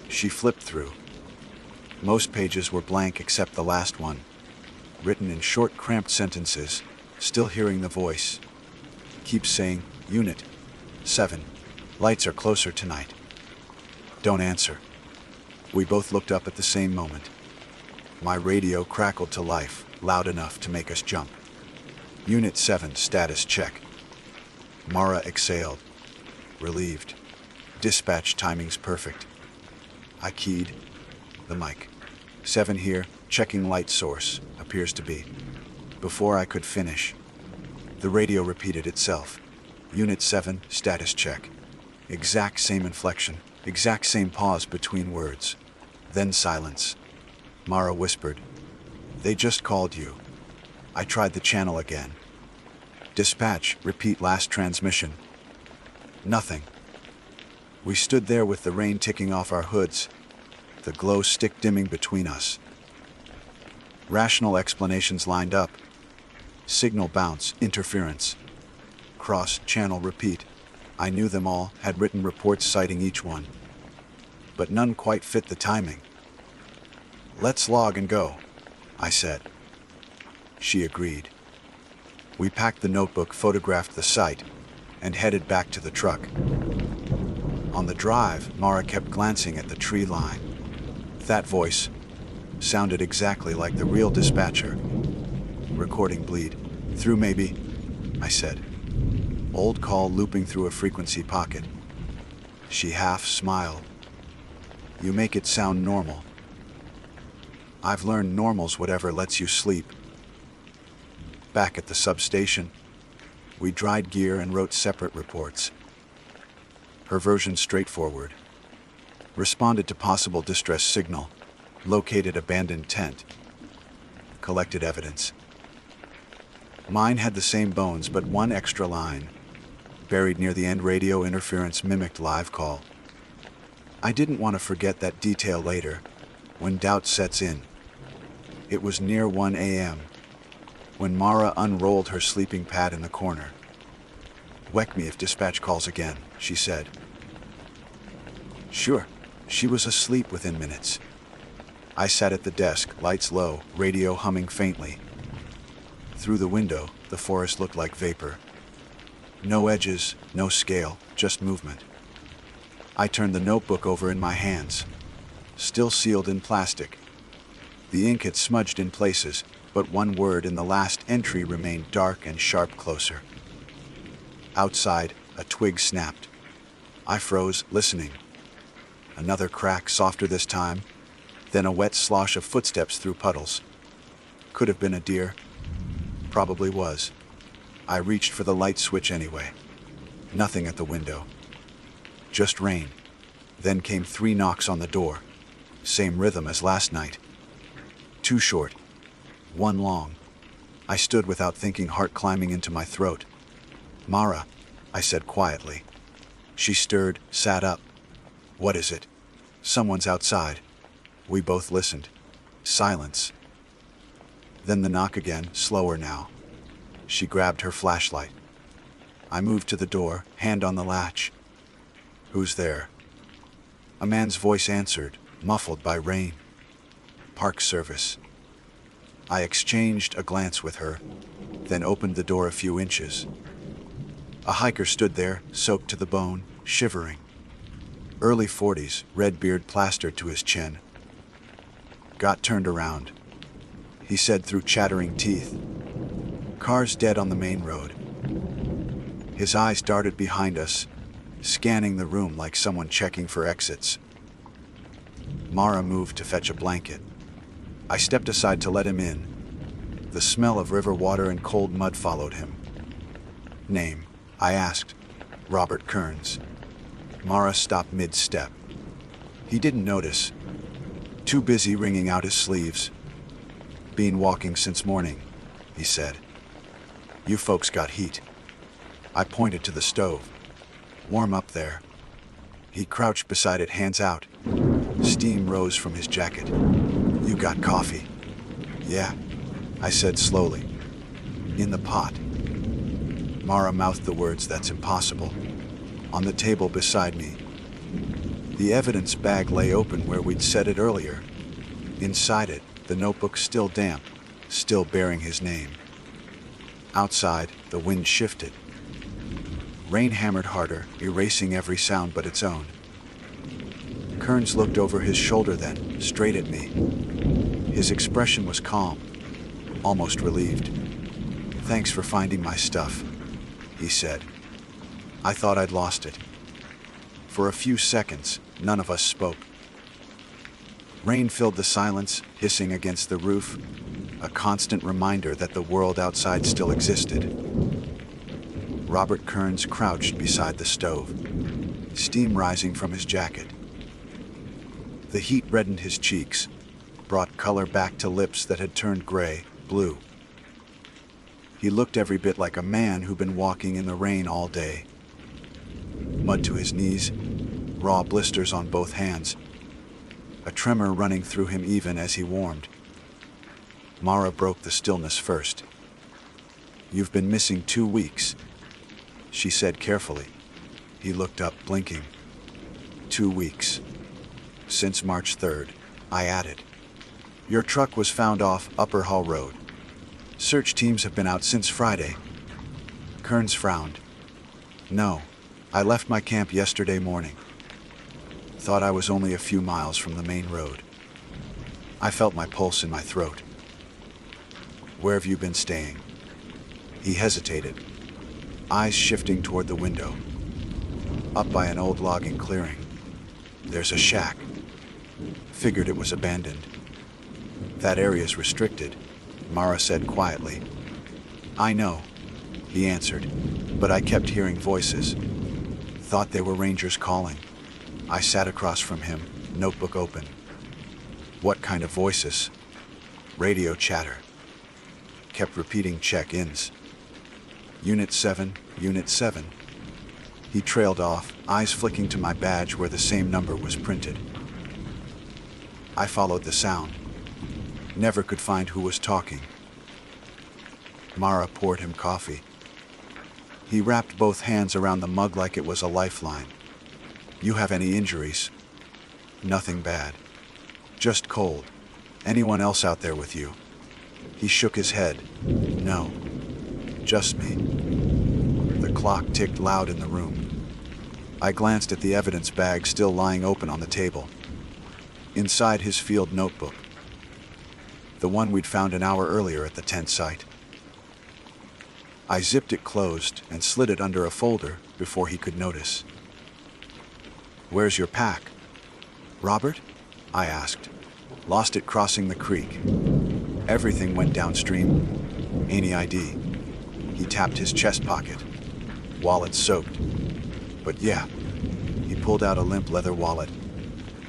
She flipped through. Most pages were blank except the last one, written in short, cramped sentences, still hearing the voice. "Keep saying, Unit 7. Lights are closer tonight. Don't answer." We both looked up at the same moment. My radio crackled to life, loud enough to make us jump. "Unit 7, status check." Mara exhaled, relieved. "Dispatch timing's perfect." I keyed the mic. "7 here, checking light source, appears to be." Before I could finish, the radio repeated itself. "Unit 7, status check." Exact same inflection, exact same pause between words. Then silence. Mara whispered, "They just called you." I tried the channel again. "Dispatch, repeat last transmission." Nothing. We stood there with the rain ticking off our hoods, the glow stick dimming between us. Rational explanations lined up. Signal bounce, interference. cross, channel, repeat. I knew them all, had written reports citing each one. But none quite fit the timing. "Let's log and go," I said. She agreed. We packed the notebook, photographed the site, and headed back to the truck. On the drive, Mara kept glancing at the tree line. That voice sounded exactly like the real dispatcher. "Recording bleed. Through maybe," I said. "Old call looping through a frequency pocket." She half smiled. "You make it sound normal." "I've learned normal's whatever lets you sleep." Back at the substation, we dried gear and wrote separate reports. Her version straightforward. Responded to possible distress signal. Located abandoned tent. Collected evidence. Mine had the same bones but one extra line. Buried near the end, radio interference mimicked live call. I didn't want to forget that detail later, when doubt sets in. It was near 1 a.m. when Mara unrolled her sleeping pad in the corner. "Wake me if dispatch calls again," she said. Sure, she was asleep within minutes. I sat at the desk, lights low, radio humming faintly. Through the window, the forest looked like vapor. No edges, no scale, just movement. I turned the notebook over in my hands. Still sealed in plastic. The ink had smudged in places, but one word in the last entry remained dark and sharp closer. Outside, a twig snapped. I froze, listening. Another crack, softer this time, then a wet slosh of footsteps through puddles. Could have been a deer. Probably was. I reached for the light switch anyway. Nothing at the window. Just rain. Then came 3 knocks on the door. Same rhythm as last night. 2 short. 1 long. I stood without thinking, heart climbing into my throat. "Mara," I said quietly. She stirred, sat up. "What is it?" "Someone's outside." We both listened. Silence. Then the knock again, slower now. She grabbed her flashlight. I moved to the door, hand on the latch. "Who's there?" A man's voice answered, muffled by rain. "Park service." I exchanged a glance with her, then opened the door a few inches. A hiker stood there, soaked to the bone, shivering. Early 40s, red beard plastered to his chin. Got turned around, he said through chattering teeth. "Cars dead on the main road." His eyes darted behind us, scanning the room like someone checking for exits. Mara moved to fetch a blanket. I stepped aside to let him in. The smell of river water and cold mud followed him. "Name?" I asked. "Robert Kearns." Mara stopped mid-step. He didn't notice. Too busy wringing out his sleeves. "Been walking since morning," he said. "You folks got heat." I pointed to the stove. "Warm up there." He crouched beside it, hands out. Steam rose from his jacket. "You got coffee?" "Yeah," I said slowly. "In the pot." Mara mouthed the words, "That's impossible." On the table beside me, the evidence bag lay open where we'd set it earlier. Inside it, the notebook still damp, still bearing his name. Outside, the wind shifted. Rain hammered harder, erasing every sound but its own. Kearns looked over his shoulder then, straight at me. His expression was calm, almost relieved. "Thanks for finding my stuff," he said. I thought I'd lost it. For a few seconds, none of us spoke. Rain filled the silence, hissing against the roof, a constant reminder that the world outside still existed. Robert Kearns crouched beside the stove, steam rising from his jacket. The heat reddened his cheeks, brought color back to lips that had turned gray, blue. He looked every bit like a man who'd been walking in the rain all day. Mud to his knees, raw blisters on both hands, a tremor running through him even as he warmed. Mara broke the stillness first. "You've been missing 2 weeks." she said carefully. He looked up, blinking. 2 weeks. Since March 3rd, I added. Your truck was found off Upper Hall Road. Search teams have been out since Friday. Kearns frowned. No, I left my camp yesterday morning. Thought I was only a few miles from the main road. I felt my pulse in my throat. Where have you been staying? He hesitated, eyes shifting toward the window. Up by an old logging clearing. There's a shack. Figured it was abandoned. That area's restricted, Mara said quietly. I know, he answered, but I kept hearing voices. Thought they were rangers calling. I sat across from him, notebook open. What kind of voices? Radio chatter. Kept repeating check-ins. Unit 7, Unit 7. He trailed off, eyes flicking to my badge where the same number was printed. I followed the sound. Never could find who was talking. Mara poured him coffee. He wrapped both hands around the mug like it was a lifeline. You have any injuries? Nothing bad. Just cold. Anyone else out there with you? He shook his head. No. Just me. The clock ticked loud in the room. I glanced at the evidence bag still lying open on the table. Inside his field notebook. The one we'd found an hour earlier at the tent site. I zipped it closed and slid it under a folder before he could notice. Where's your pack? Robert? I asked. Lost it crossing the creek. Everything went downstream. Any ID? He tapped his chest pocket. Wallet soaked. But yeah. He pulled out a limp leather wallet.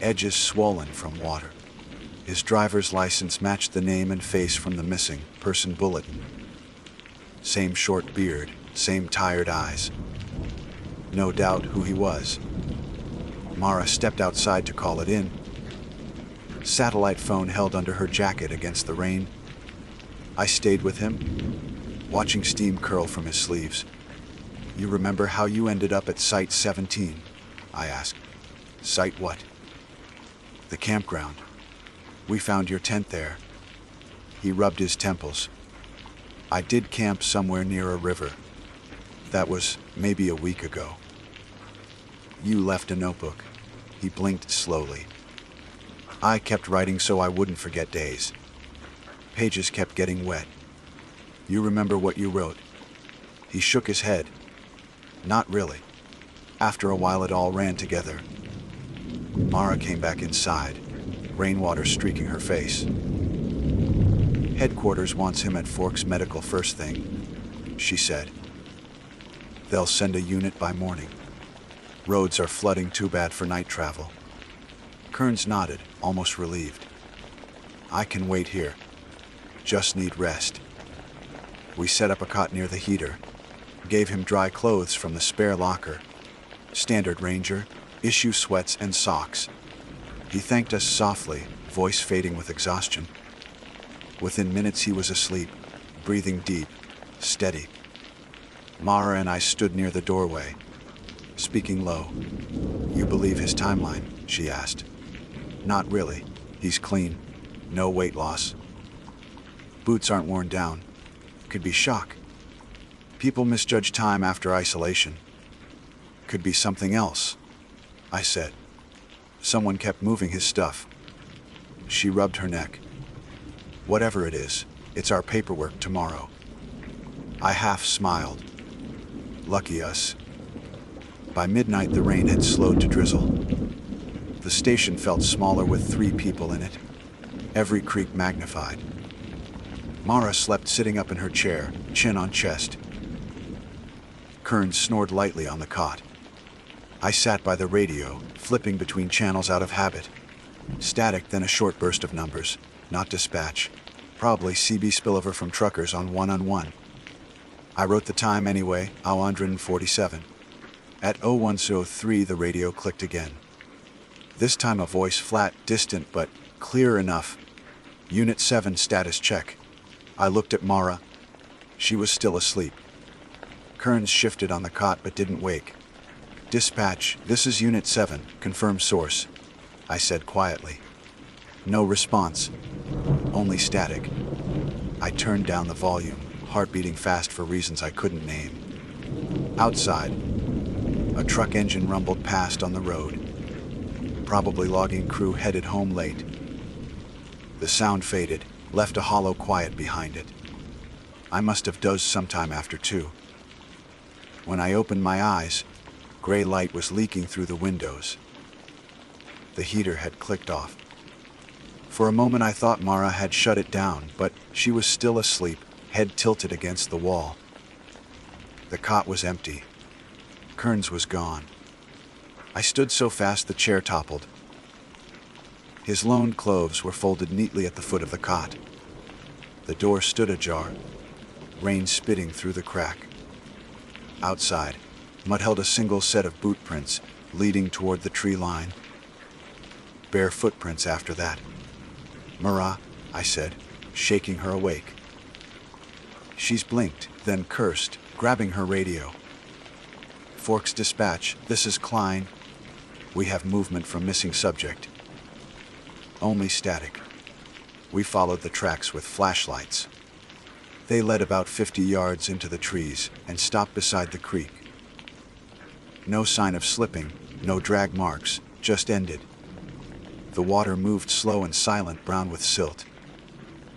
Edges swollen from water. His driver's license matched the name and face from the missing person bulletin. Same short beard, same tired eyes. No doubt who he was. Mara stepped outside to call it in. Satellite phone held under her jacket against the rain. I stayed with him, watching steam curl from his sleeves. You remember how you ended up at Site 17? I asked. Site what? The campground. We found your tent there. He rubbed his temples. I did camp somewhere near a river. That was maybe a week ago. You left a notebook. He blinked slowly. I kept writing so I wouldn't forget days. Pages kept getting wet. You remember what you wrote? He shook his head. Not really. After a while it all ran together. Mara came back inside, rainwater streaking her face. Headquarters wants him at Forks Medical first thing, she said. They'll send a unit by morning. Roads are flooding too bad for night travel. Kearns nodded, almost relieved. I can wait here. Just need rest. We set up a cot near the heater. Gave him dry clothes from the spare locker. Standard Ranger, issue sweats and socks. He thanked us softly, voice fading with exhaustion. Within minutes he was asleep, breathing deep, steady. Mara and I stood near the doorway, speaking low. You believe his timeline? She asked. Not really. He's clean. No weight loss. Boots aren't worn down. Could be shock. People misjudge time after isolation. Could be something else, I said. Someone kept moving his stuff. She rubbed her neck. Whatever it is, it's our paperwork tomorrow. I half smiled. Lucky us. By midnight, the rain had slowed to drizzle. The station felt smaller with 3 people in it, every creak magnified. Mara slept sitting up in her chair, chin on chest. Kearns snored lightly on the cot. I sat by the radio, flipping between channels out of habit. Static, then a short burst of numbers, not dispatch. Probably CB spillover from truckers on 1-on-1. I wrote the time anyway, 147. At 0103 the radio clicked again. This time a voice flat, distant, but clear enough. Unit 7 status check. I looked at Mara. She was still asleep. Kearns shifted on the cot but didn't wake. "Dispatch, this is Unit 7, confirm source," I said quietly. No response, only static. I turned down the volume, heart beating fast for reasons I couldn't name. Outside, a truck engine rumbled past on the road. Probably logging crew headed home late. The sound faded, left a hollow quiet behind it. I must have dozed sometime after 2. When I opened my eyes, gray light was leaking through the windows. The heater had clicked off. For a moment I thought Mara had shut it down, but she was still asleep, head tilted against the wall. The cot was empty. Kearns was gone. I stood so fast the chair toppled. His lone clothes were folded neatly at the foot of the cot. The door stood ajar, rain spitting through the crack. Outside, mud held a single set of boot prints leading toward the tree line. Bare footprints after that. "Mara," I said, shaking her awake. She's blinked, then cursed, grabbing her radio. "Forks dispatch, this is Klein. We have movement from missing subject." Only static. We followed the tracks with flashlights. They led about 50 yards into the trees and stopped beside the creek. No sign of slipping, no drag marks, just ended. The water moved slow and silent, brown with silt.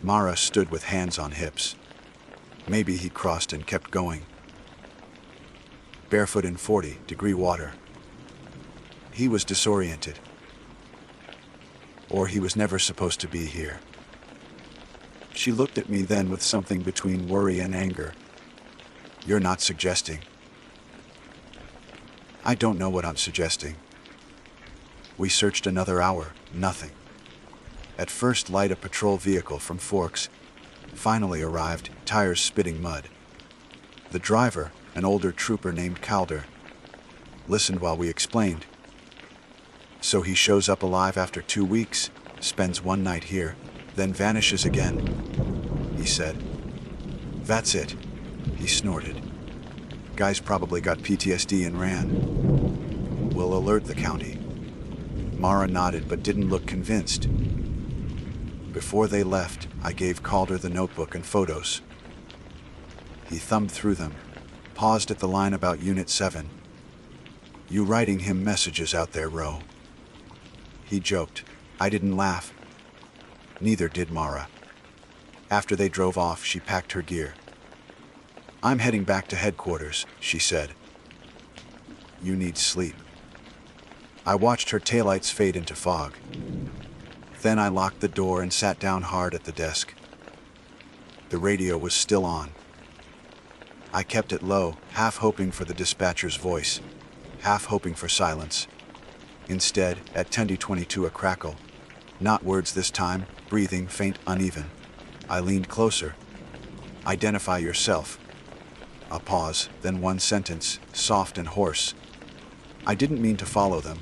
Mara stood with hands on hips. Maybe he crossed and kept going. Barefoot in 40-degree water. He was disoriented. Or he was never supposed to be here. She looked at me then with something between worry and anger. "You're not suggesting?" "I don't know what I'm suggesting." We searched another hour, nothing. At first light a patrol vehicle from Forks finally arrived, tires spitting mud. The driver, an older trooper named Calder, listened while we explained. "So he shows up alive after 2 weeks, spends one night here, then vanishes again," he said. "That's it," he snorted. "Guy's probably got PTSD and ran. We'll alert the county." Mara nodded but didn't look convinced. Before they left, I gave Calder the notebook and photos. He thumbed through them, paused at the line about Unit 7. "You writing him messages out there, Ro?" He joked. I didn't laugh. Neither did Mara. After they drove off, she packed her gear. "I'm heading back to headquarters," she said. "You need sleep." I watched her taillights fade into fog. Then I locked the door and sat down hard at the desk. The radio was still on. I kept it low, half hoping for the dispatcher's voice, half hoping for silence. Instead, at 10:22 a crackle. Not words this time, breathing faint, uneven. I leaned closer. "Identify yourself." A pause, then one sentence, soft and hoarse. I didn't mean to follow them.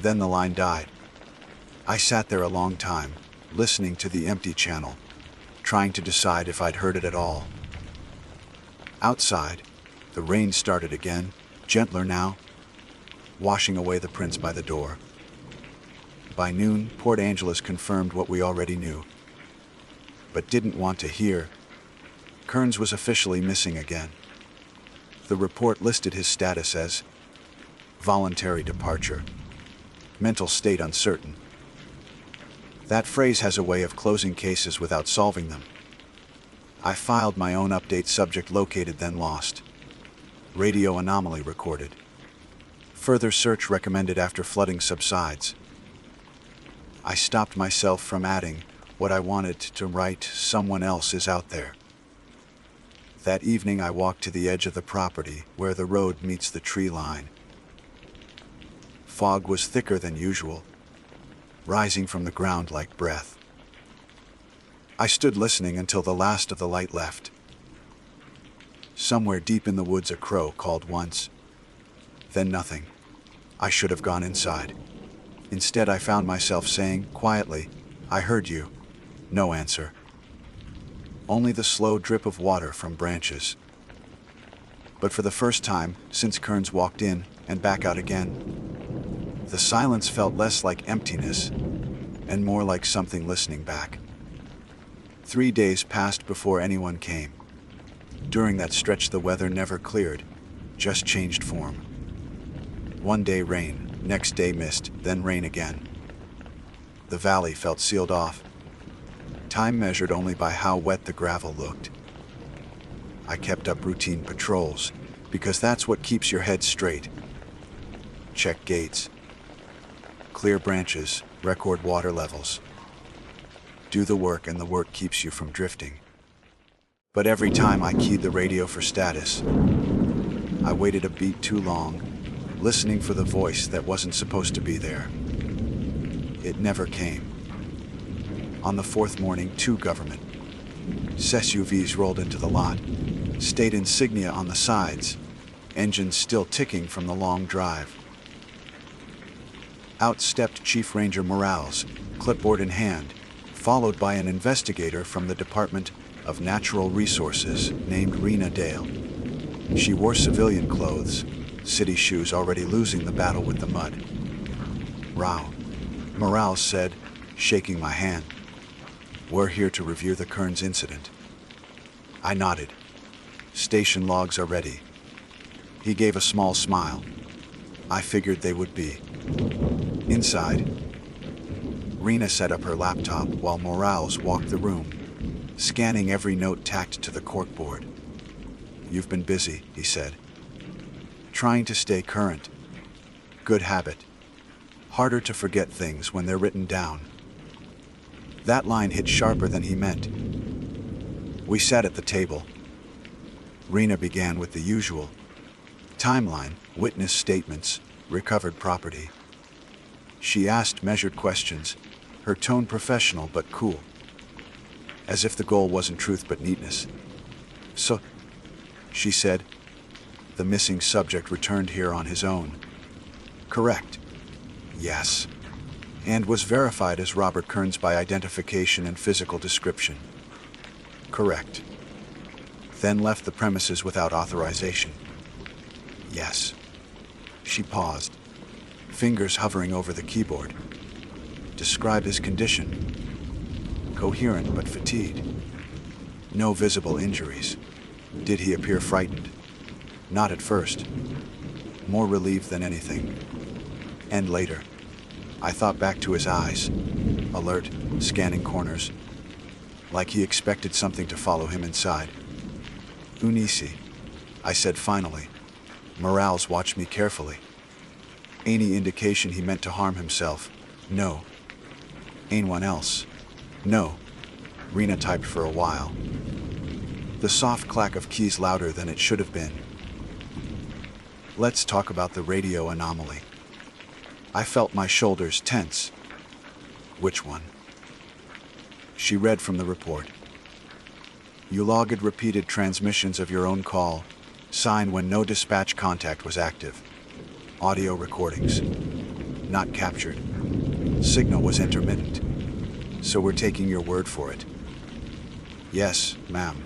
Then the line died. I sat there a long time, listening to the empty channel, trying to decide if I'd heard it at all. Outside, the rain started again, gentler now, washing away the prints by the door. By noon, Port Angeles confirmed what we already knew, but didn't want to hear. Kearns was officially missing again. The report listed his status as voluntary departure, mental state uncertain. That phrase has a way of closing cases without solving them. I filed my own update, subject located then lost. Radio anomaly recorded. Further search recommended after flooding subsides. I stopped myself from adding what I wanted to write. Someone else is out there. That evening I walked to the edge of the property where the road meets the tree line. Fog was thicker than usual, rising from the ground like breath. I stood listening until the last of the light left. Somewhere deep in the woods a crow called once. Then nothing. I should have gone inside. Instead I found myself saying, quietly, "I heard you." No answer. Only the slow drip of water from branches. but for the first time since Kearns walked in and back out again. The silence felt less like emptiness and more like something listening back. 3 days passed before anyone came. During that stretch, the weather never cleared, just changed form. One day rain, next day mist, then rain again. The valley felt sealed off, time measured only by how wet the gravel looked. I kept up routine patrols, because that's what keeps your head straight. Check gates, clear branches, record water levels. Do the work, and the work keeps you from drifting. But every time I keyed the radio for status, I waited a beat too long, listening for the voice that wasn't supposed to be there. It never came. On the fourth morning, 2 government SUVs rolled into the lot, state insignia on the sides, engines still ticking from the long drive. Out stepped Chief Ranger Morales, clipboard in hand, followed by an investigator from the Department of Natural Resources named Rena Dale. She wore civilian clothes, city shoes already losing the battle with the mud. "Rao," Morales said, shaking my hand. "We're here to review the Kearns incident." I nodded. "Station logs are ready." He gave a small smile. I figured they would be. Inside, Rena set up her laptop while Morales walked the room, scanning every note tacked to the corkboard. "You've been busy," he said. "Trying to stay current. Good habit. Harder to forget things when they're written down." That line hit sharper than he meant. We sat at the table. Rena began with the usual timeline, witness statements, recovered property. She asked measured questions, her tone professional but cool, as if the goal wasn't truth but neatness. "So," she said, "the missing subject returned here on his own." "Correct." "Yes." "And was verified as Robert Kearns by identification and physical description." "Correct." "Then left the premises without authorization." "Yes." She paused, fingers hovering over the keyboard. "Describe his condition." "Coherent but fatigued. No visible injuries." "Did he appear frightened?" "Not at first. More relieved than anything. And later. I thought back to his eyes, alert, scanning corners, like he expected something to follow him inside." "Unisi," I said finally. Morales watched me carefully. "Any indication he meant to harm himself?" "No." "Anyone else?" "No." Rena typed for a while. The soft clack of keys louder than it should have been. "Let's talk about the radio anomaly." I felt my shoulders tense. "Which one?" She read from the report. "You logged repeated transmissions of your own call, signed when no dispatch contact was active. Audio recordings. Not captured. Signal was intermittent. So we're taking your word for it." "Yes, ma'am."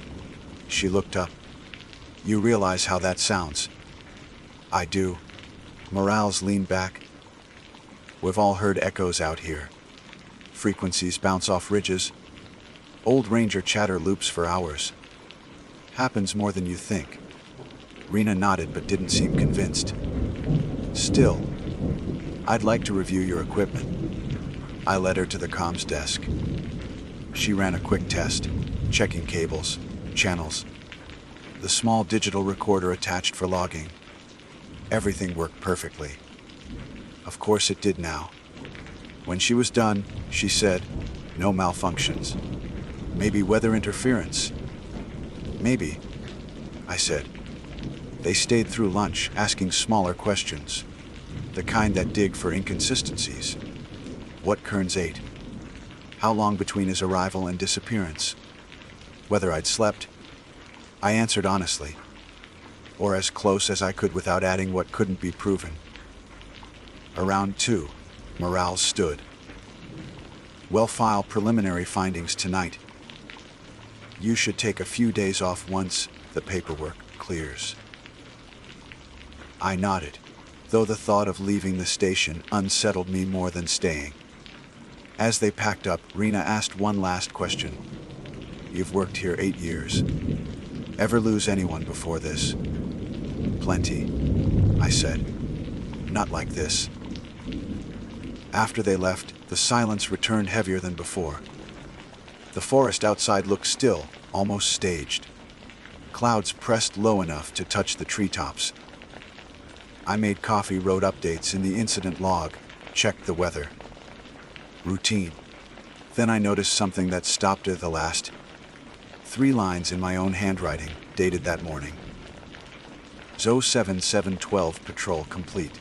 She looked up. "You realize how that sounds?" "I do." Morales leaned back. "We've all heard echoes out here. Frequencies bounce off ridges. Old Ranger chatter loops for hours. Happens more than you think." Rena nodded but didn't seem convinced. "Still, I'd like to review your equipment." I led her to the comms desk. She ran a quick test, checking cables, channels, the small digital recorder attached for logging. Everything worked perfectly. Of course it did now. When she was done, she said, "No malfunctions. Maybe weather interference." "Maybe," I said. They stayed through lunch, asking smaller questions, the kind that dig for inconsistencies. What Kearns ate. How long between his arrival and disappearance. Whether I'd slept. I answered honestly, or as close as I could without adding what couldn't be proven. Around 2, Morales stood. "We'll file preliminary findings tonight. You should take a few days off once the paperwork clears." I nodded, though the thought of leaving the station unsettled me more than staying. As they packed up, Rena asked one last question. "You've worked here 8 years. Ever lose anyone before this?" "Plenty," I said. "Not like this." After they left, the silence returned heavier than before. The forest outside looked still, almost staged. Clouds pressed low enough to touch the treetops. I made coffee, wrote updates in the incident log, checked the weather. Routine. Then I noticed something that stopped at the last. 3 lines in my own handwriting, dated that morning. ZO 7712 patrol complete.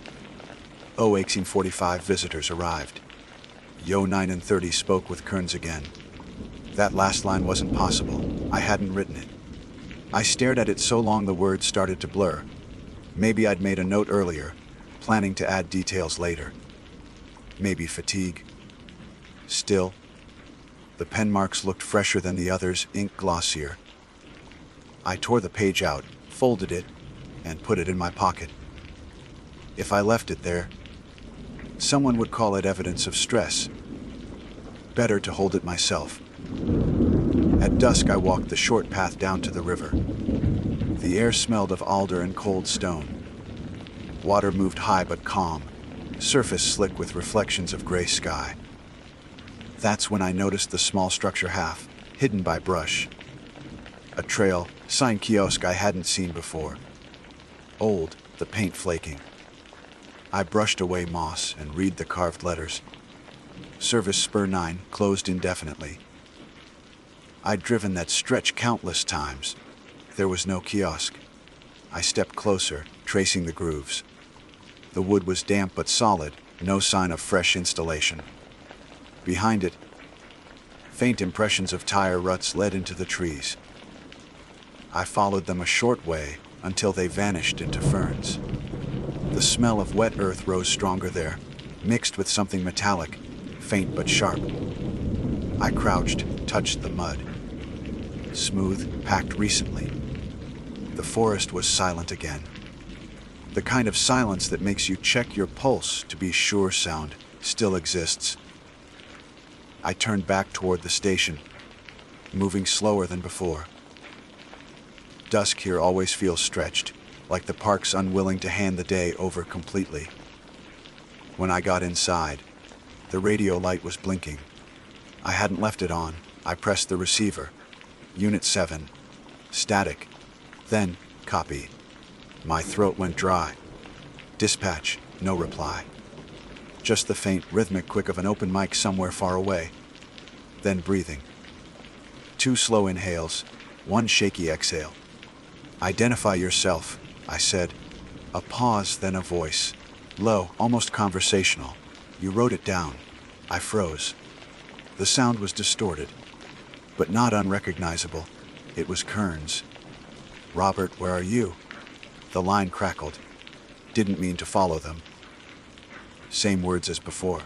1845 visitors arrived. Yo 9:30 spoke with Kearns again. That last line wasn't possible. I hadn't written it. I stared at it so long the words started to blur. Maybe I'd made a note earlier, planning to add details later. Maybe fatigue. Still, the pen marks looked fresher than the others, ink glossier. I tore the page out, folded it, and put it in my pocket. If I left it there, someone would call it evidence of stress. Better to hold it myself. At dusk, I walked the short path down to the river. The air smelled of alder and cold stone. Water moved high but calm, surface slick with reflections of gray sky. That's when I noticed the small structure half, hidden by brush. A trail, sign kiosk I hadn't seen before. Old, the paint flaking. I brushed away moss and read the carved letters. Service Spur 9, closed indefinitely. I'd driven that stretch countless times. There was no kiosk. I stepped closer, tracing the grooves. The wood was damp but solid, no sign of fresh installation. Behind it, faint impressions of tire ruts led into the trees. I followed them a short way until they vanished into ferns. The smell of wet earth rose stronger there, mixed with something metallic, faint but sharp. I crouched, touched the mud. Smooth, packed recently. The forest was silent again. The kind of silence that makes you check your pulse to be sure sound still exists. I turned back toward the station, moving slower than before. Dusk here always feels stretched, like the park's unwilling to hand the day over completely. When I got inside, the radio light was blinking. I hadn't left it on. I pressed the receiver. Unit 7. Static. Then, copy. My throat went dry. Dispatch. No reply. Just the faint, rhythmic click of an open mic somewhere far away. Then breathing. 2 slow inhales, 1 shaky exhale. "Identify yourself," I said. A pause, then a voice. Low, almost conversational. "You wrote it down." I froze. The sound was distorted, but not unrecognizable. It was Kearns. "Robert, where are you?" The line crackled. Didn't mean to follow them. Same words as before.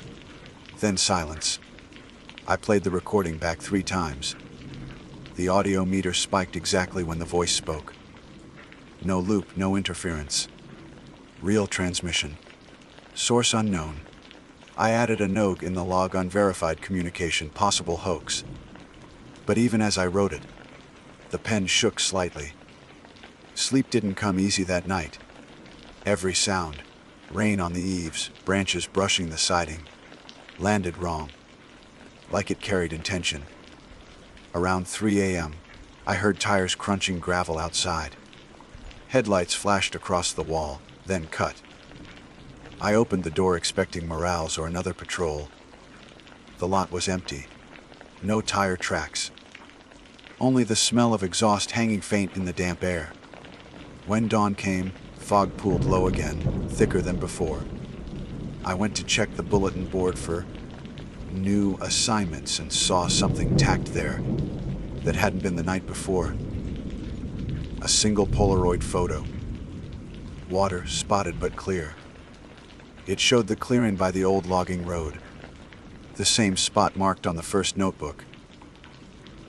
Then silence. I played the recording back 3 times. The audio meter spiked exactly when the voice spoke. No loop, no interference. Real transmission. Source unknown. I added a note in the log: unverified communication, possible hoax. But even as I wrote it, the pen shook slightly. Sleep didn't come easy that night. Every sound, rain on the eaves, branches brushing the siding, landed wrong, like it carried intention. Around 3 a.m., I heard tires crunching gravel outside. Headlights flashed across the wall, then cut. I opened the door expecting morals or another patrol. The lot was empty. No tire tracks. Only the smell of exhaust hanging faint in the damp air. When dawn came, fog pooled low again, thicker than before. I went to check the bulletin board for new assignments and saw something tacked there that hadn't been the night before. A single Polaroid photo. Water, spotted but clear. It showed the clearing by the old logging road. The same spot marked on the first notebook.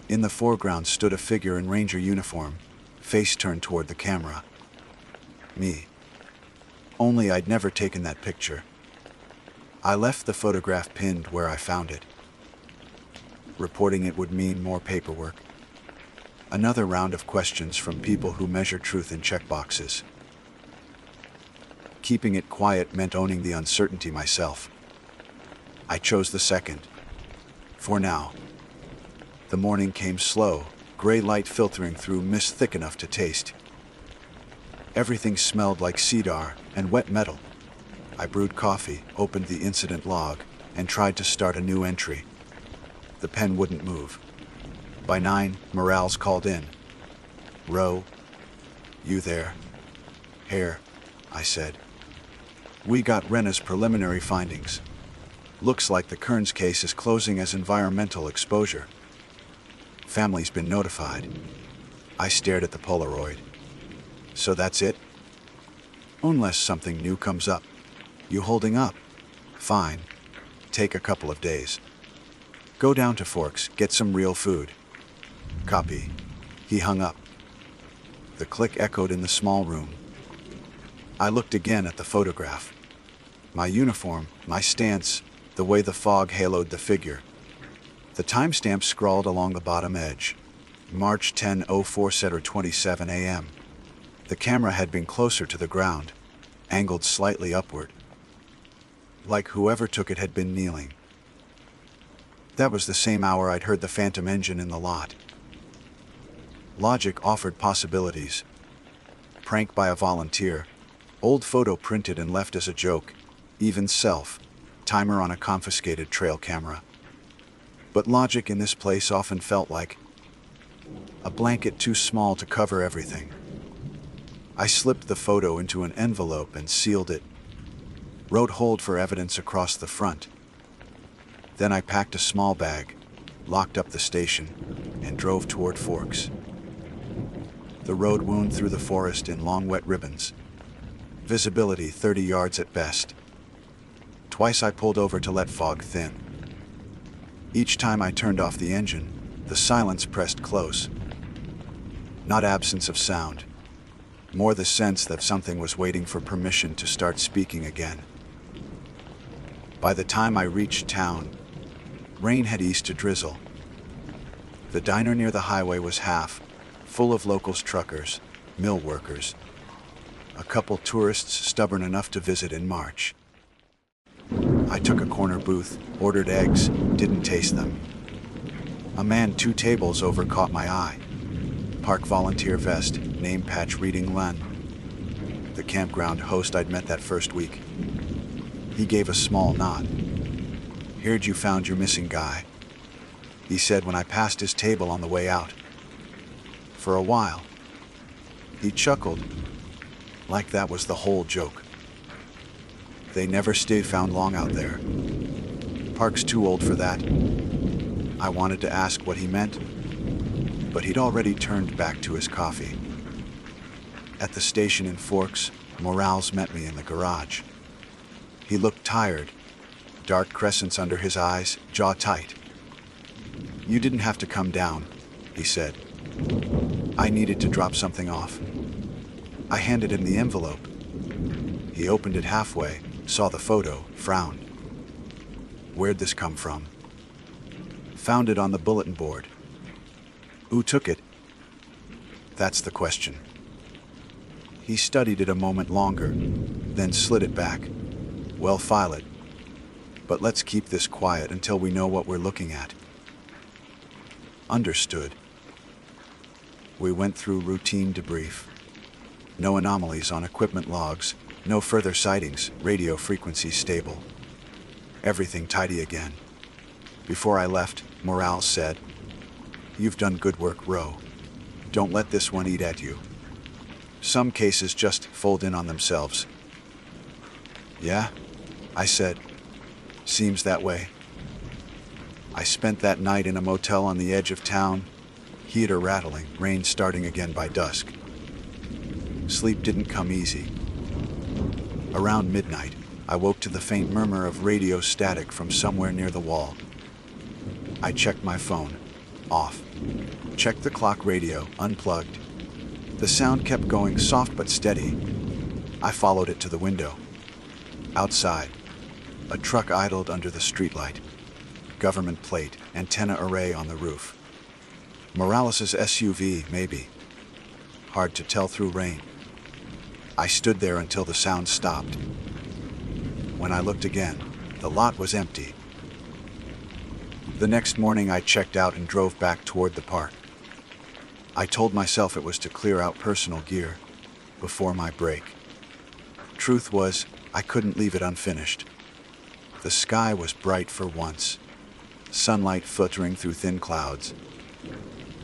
In the foreground stood a figure in ranger uniform, face turned toward the camera. Me. Only I'd never taken that picture. I left the photograph pinned where I found it. Reporting it would mean more paperwork. Another round of questions from people who measure truth in checkboxes. Keeping it quiet meant owning the uncertainty myself. I chose the second. For now. The morning came slow, gray light filtering through mist thick enough to taste. Everything smelled like cedar and wet metal. I brewed coffee, opened the incident log, and tried to start a new entry. The pen wouldn't move. By 9, Morales called in. "Ro, you there?" "Here," I said. "We got Rena's preliminary findings. Looks like the Kearns case is closing as environmental exposure. Family's been notified." I stared at the Polaroid. "So that's it?" "Unless something new comes up." "You holding up?" "Fine. Take a couple of days. Go down to Forks, get some real food." "Copy." He hung up. The click echoed in the small room. I looked again at the photograph. My uniform, my stance, the way the fog haloed the figure. The timestamp scrawled along the bottom edge. March 10:04:27 a.m. The camera had been closer to the ground, angled slightly upward. Like whoever took it had been kneeling. That was the same hour I'd heard the phantom engine in the lot. Logic offered possibilities. Prank by a volunteer, old photo printed and left as a joke, even self, timer on a confiscated trail camera. But logic in this place often felt like a blanket too small to cover everything. I slipped the photo into an envelope and sealed it. Wrote "hold for evidence" across the front. Then I packed a small bag, locked up the station, and drove toward Forks. The road wound through the forest in long wet ribbons. Visibility 30 yards at best. Twice I pulled over to let fog thin. Each time I turned off the engine, the silence pressed close. Not absence of sound, more the sense that something was waiting for permission to start speaking again. By the time I reached town, rain had eased to drizzle. The diner near the highway was half, full of locals, truckers, mill workers. A couple tourists stubborn enough to visit in March. I took a corner booth, ordered eggs, didn't taste them. A man 2 tables over caught my eye. Park volunteer vest, name patch reading Len. The campground host I'd met that first week. He gave a small nod. "Heard you found your missing guy," he said when I passed his table on the way out. For a while, he chuckled, like that was the whole joke. They never stayed found long out there. Park's too old for that. I wanted to ask what he meant, but he'd already turned back to his coffee. At the station in Forks, Morales met me in the garage. He looked tired, dark crescents under his eyes, jaw tight. "You didn't have to come down," he said. "I needed to drop something off." I handed him the envelope. He opened it halfway, saw the photo, frowned. "Where'd this come from?" "Found it on the bulletin board." "Who took it?" "That's the question." He studied it a moment longer, then slid it back. "Well, file it. But let's keep this quiet until we know what we're looking at." Understood. We went through routine debrief. No anomalies on equipment logs, no further sightings, radio frequency stable. Everything tidy again. Before I left, Morales said, "You've done good work, Ro. Don't let this one eat at you. Some cases just fold in on themselves." "Yeah?" I said. "Seems that way." I spent that night in a motel on the edge of town, heater rattling, rain starting again by dusk. Sleep didn't come easy. Around midnight, I woke to the faint murmur of radio static from somewhere near the wall. I checked my phone. Off. Checked the clock radio, unplugged. The sound kept going, soft but steady. I followed it to the window. Outside, a truck idled under the streetlight. Government plate, antenna array on the roof. Morales' SUV, maybe. Hard to tell through rain. I stood there until the sound stopped. When I looked again, the lot was empty. The next morning I checked out and drove back toward the park. I told myself it was to clear out personal gear before my break. Truth was, I couldn't leave it unfinished. The sky was bright for once, sunlight filtering through thin clouds.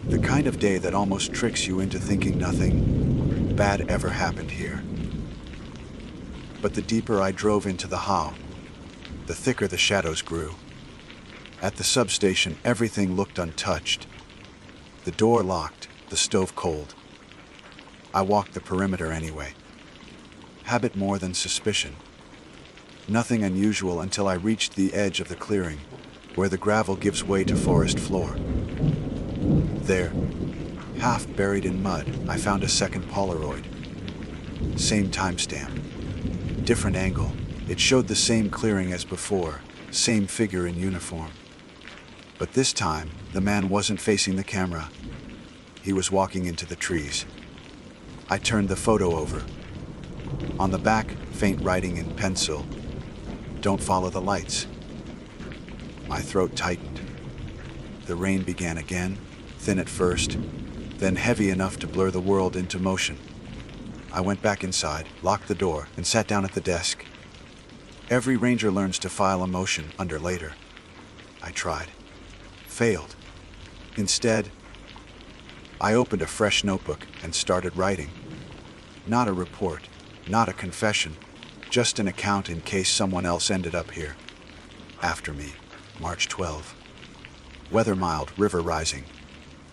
The kind of day that almost tricks you into thinking nothing bad ever happened here. But the deeper I drove into the how, the thicker the shadows grew. At the substation, everything looked untouched. The door locked, the stove cold. I walked the perimeter anyway. Habit more than suspicion. Nothing unusual until I reached the edge of the clearing, where the gravel gives way to forest floor. There, half buried in mud, I found a second Polaroid. Same timestamp. Different angle. It showed the same clearing as before, same figure in uniform. But this time, the man wasn't facing the camera. He was walking into the trees. I turned the photo over. On the back, faint writing in pencil, "Don't follow the lights." My throat tightened. The rain began again, thin at first, then heavy enough to blur the world into motion. I went back inside, locked the door, and sat down at the desk. Every ranger learns to file a motion under later. I tried. Failed. Instead, I opened a fresh notebook and started writing. Not a report, not a confession, just an account in case someone else ended up here. After me, March 12. Weather mild, river rising.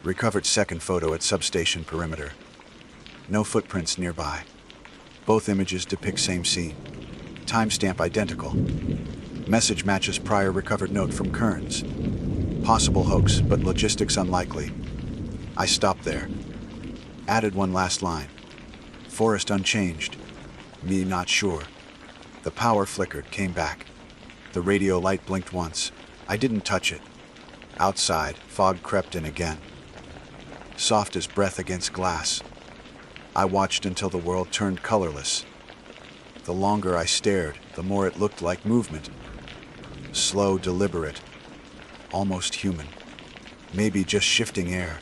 Recovered second photo at substation perimeter. No footprints nearby. Both images depict same scene. Timestamp identical. Message matches prior recovered note from Kearns. Possible hoax, but logistics unlikely. I stopped there. Added one last line. Forest unchanged. Me not sure. The power flickered, came back. The radio light blinked once. I didn't touch it. Outside, fog crept in again. Soft as breath against glass. I watched until the world turned colorless. The longer I stared, the more it looked like movement. Slow, deliberate. Almost human. Maybe just shifting air.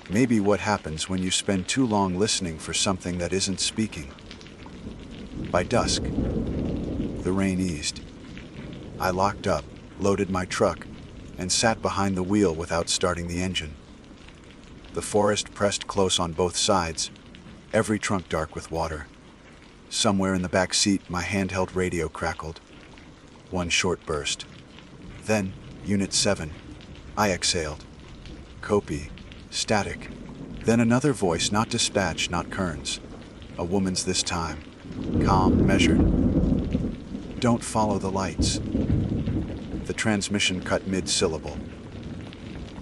Maybe what happens when you spend too long listening for something that isn't speaking. By dusk, the rain eased. I locked up, loaded my truck, and sat behind the wheel without starting the engine. The forest pressed close on both sides, every trunk dark with water. Somewhere in the back seat, my handheld radio crackled. One short burst. Then, Unit 7. I exhaled. Copy. Static. Then another voice, not dispatch, not Kearns. A woman's this time. Calm, measured. Don't follow the lights. The transmission cut mid-syllable.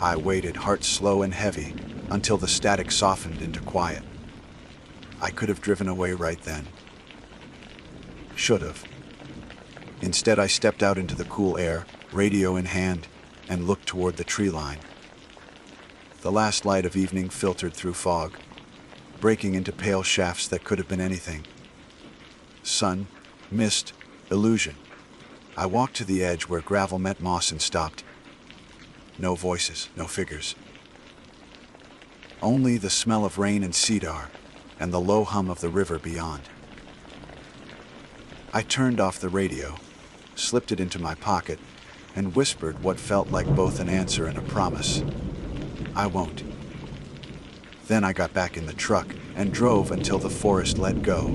I waited, heart slow and heavy, until the static softened into quiet. I could have driven away right then. Should have. Instead, I stepped out into the cool air, radio in hand, and looked toward the tree line. The last light of evening filtered through fog, breaking into pale shafts that could have been anything. Sun, mist, illusion. I walked to the edge where gravel met moss and stopped. No voices, no figures. Only the smell of rain and cedar, and the low hum of the river beyond. I turned off the radio, slipped it into my pocket, and whispered what felt like both an answer and a promise. I won't. Then I got back in the truck and drove until the forest let go.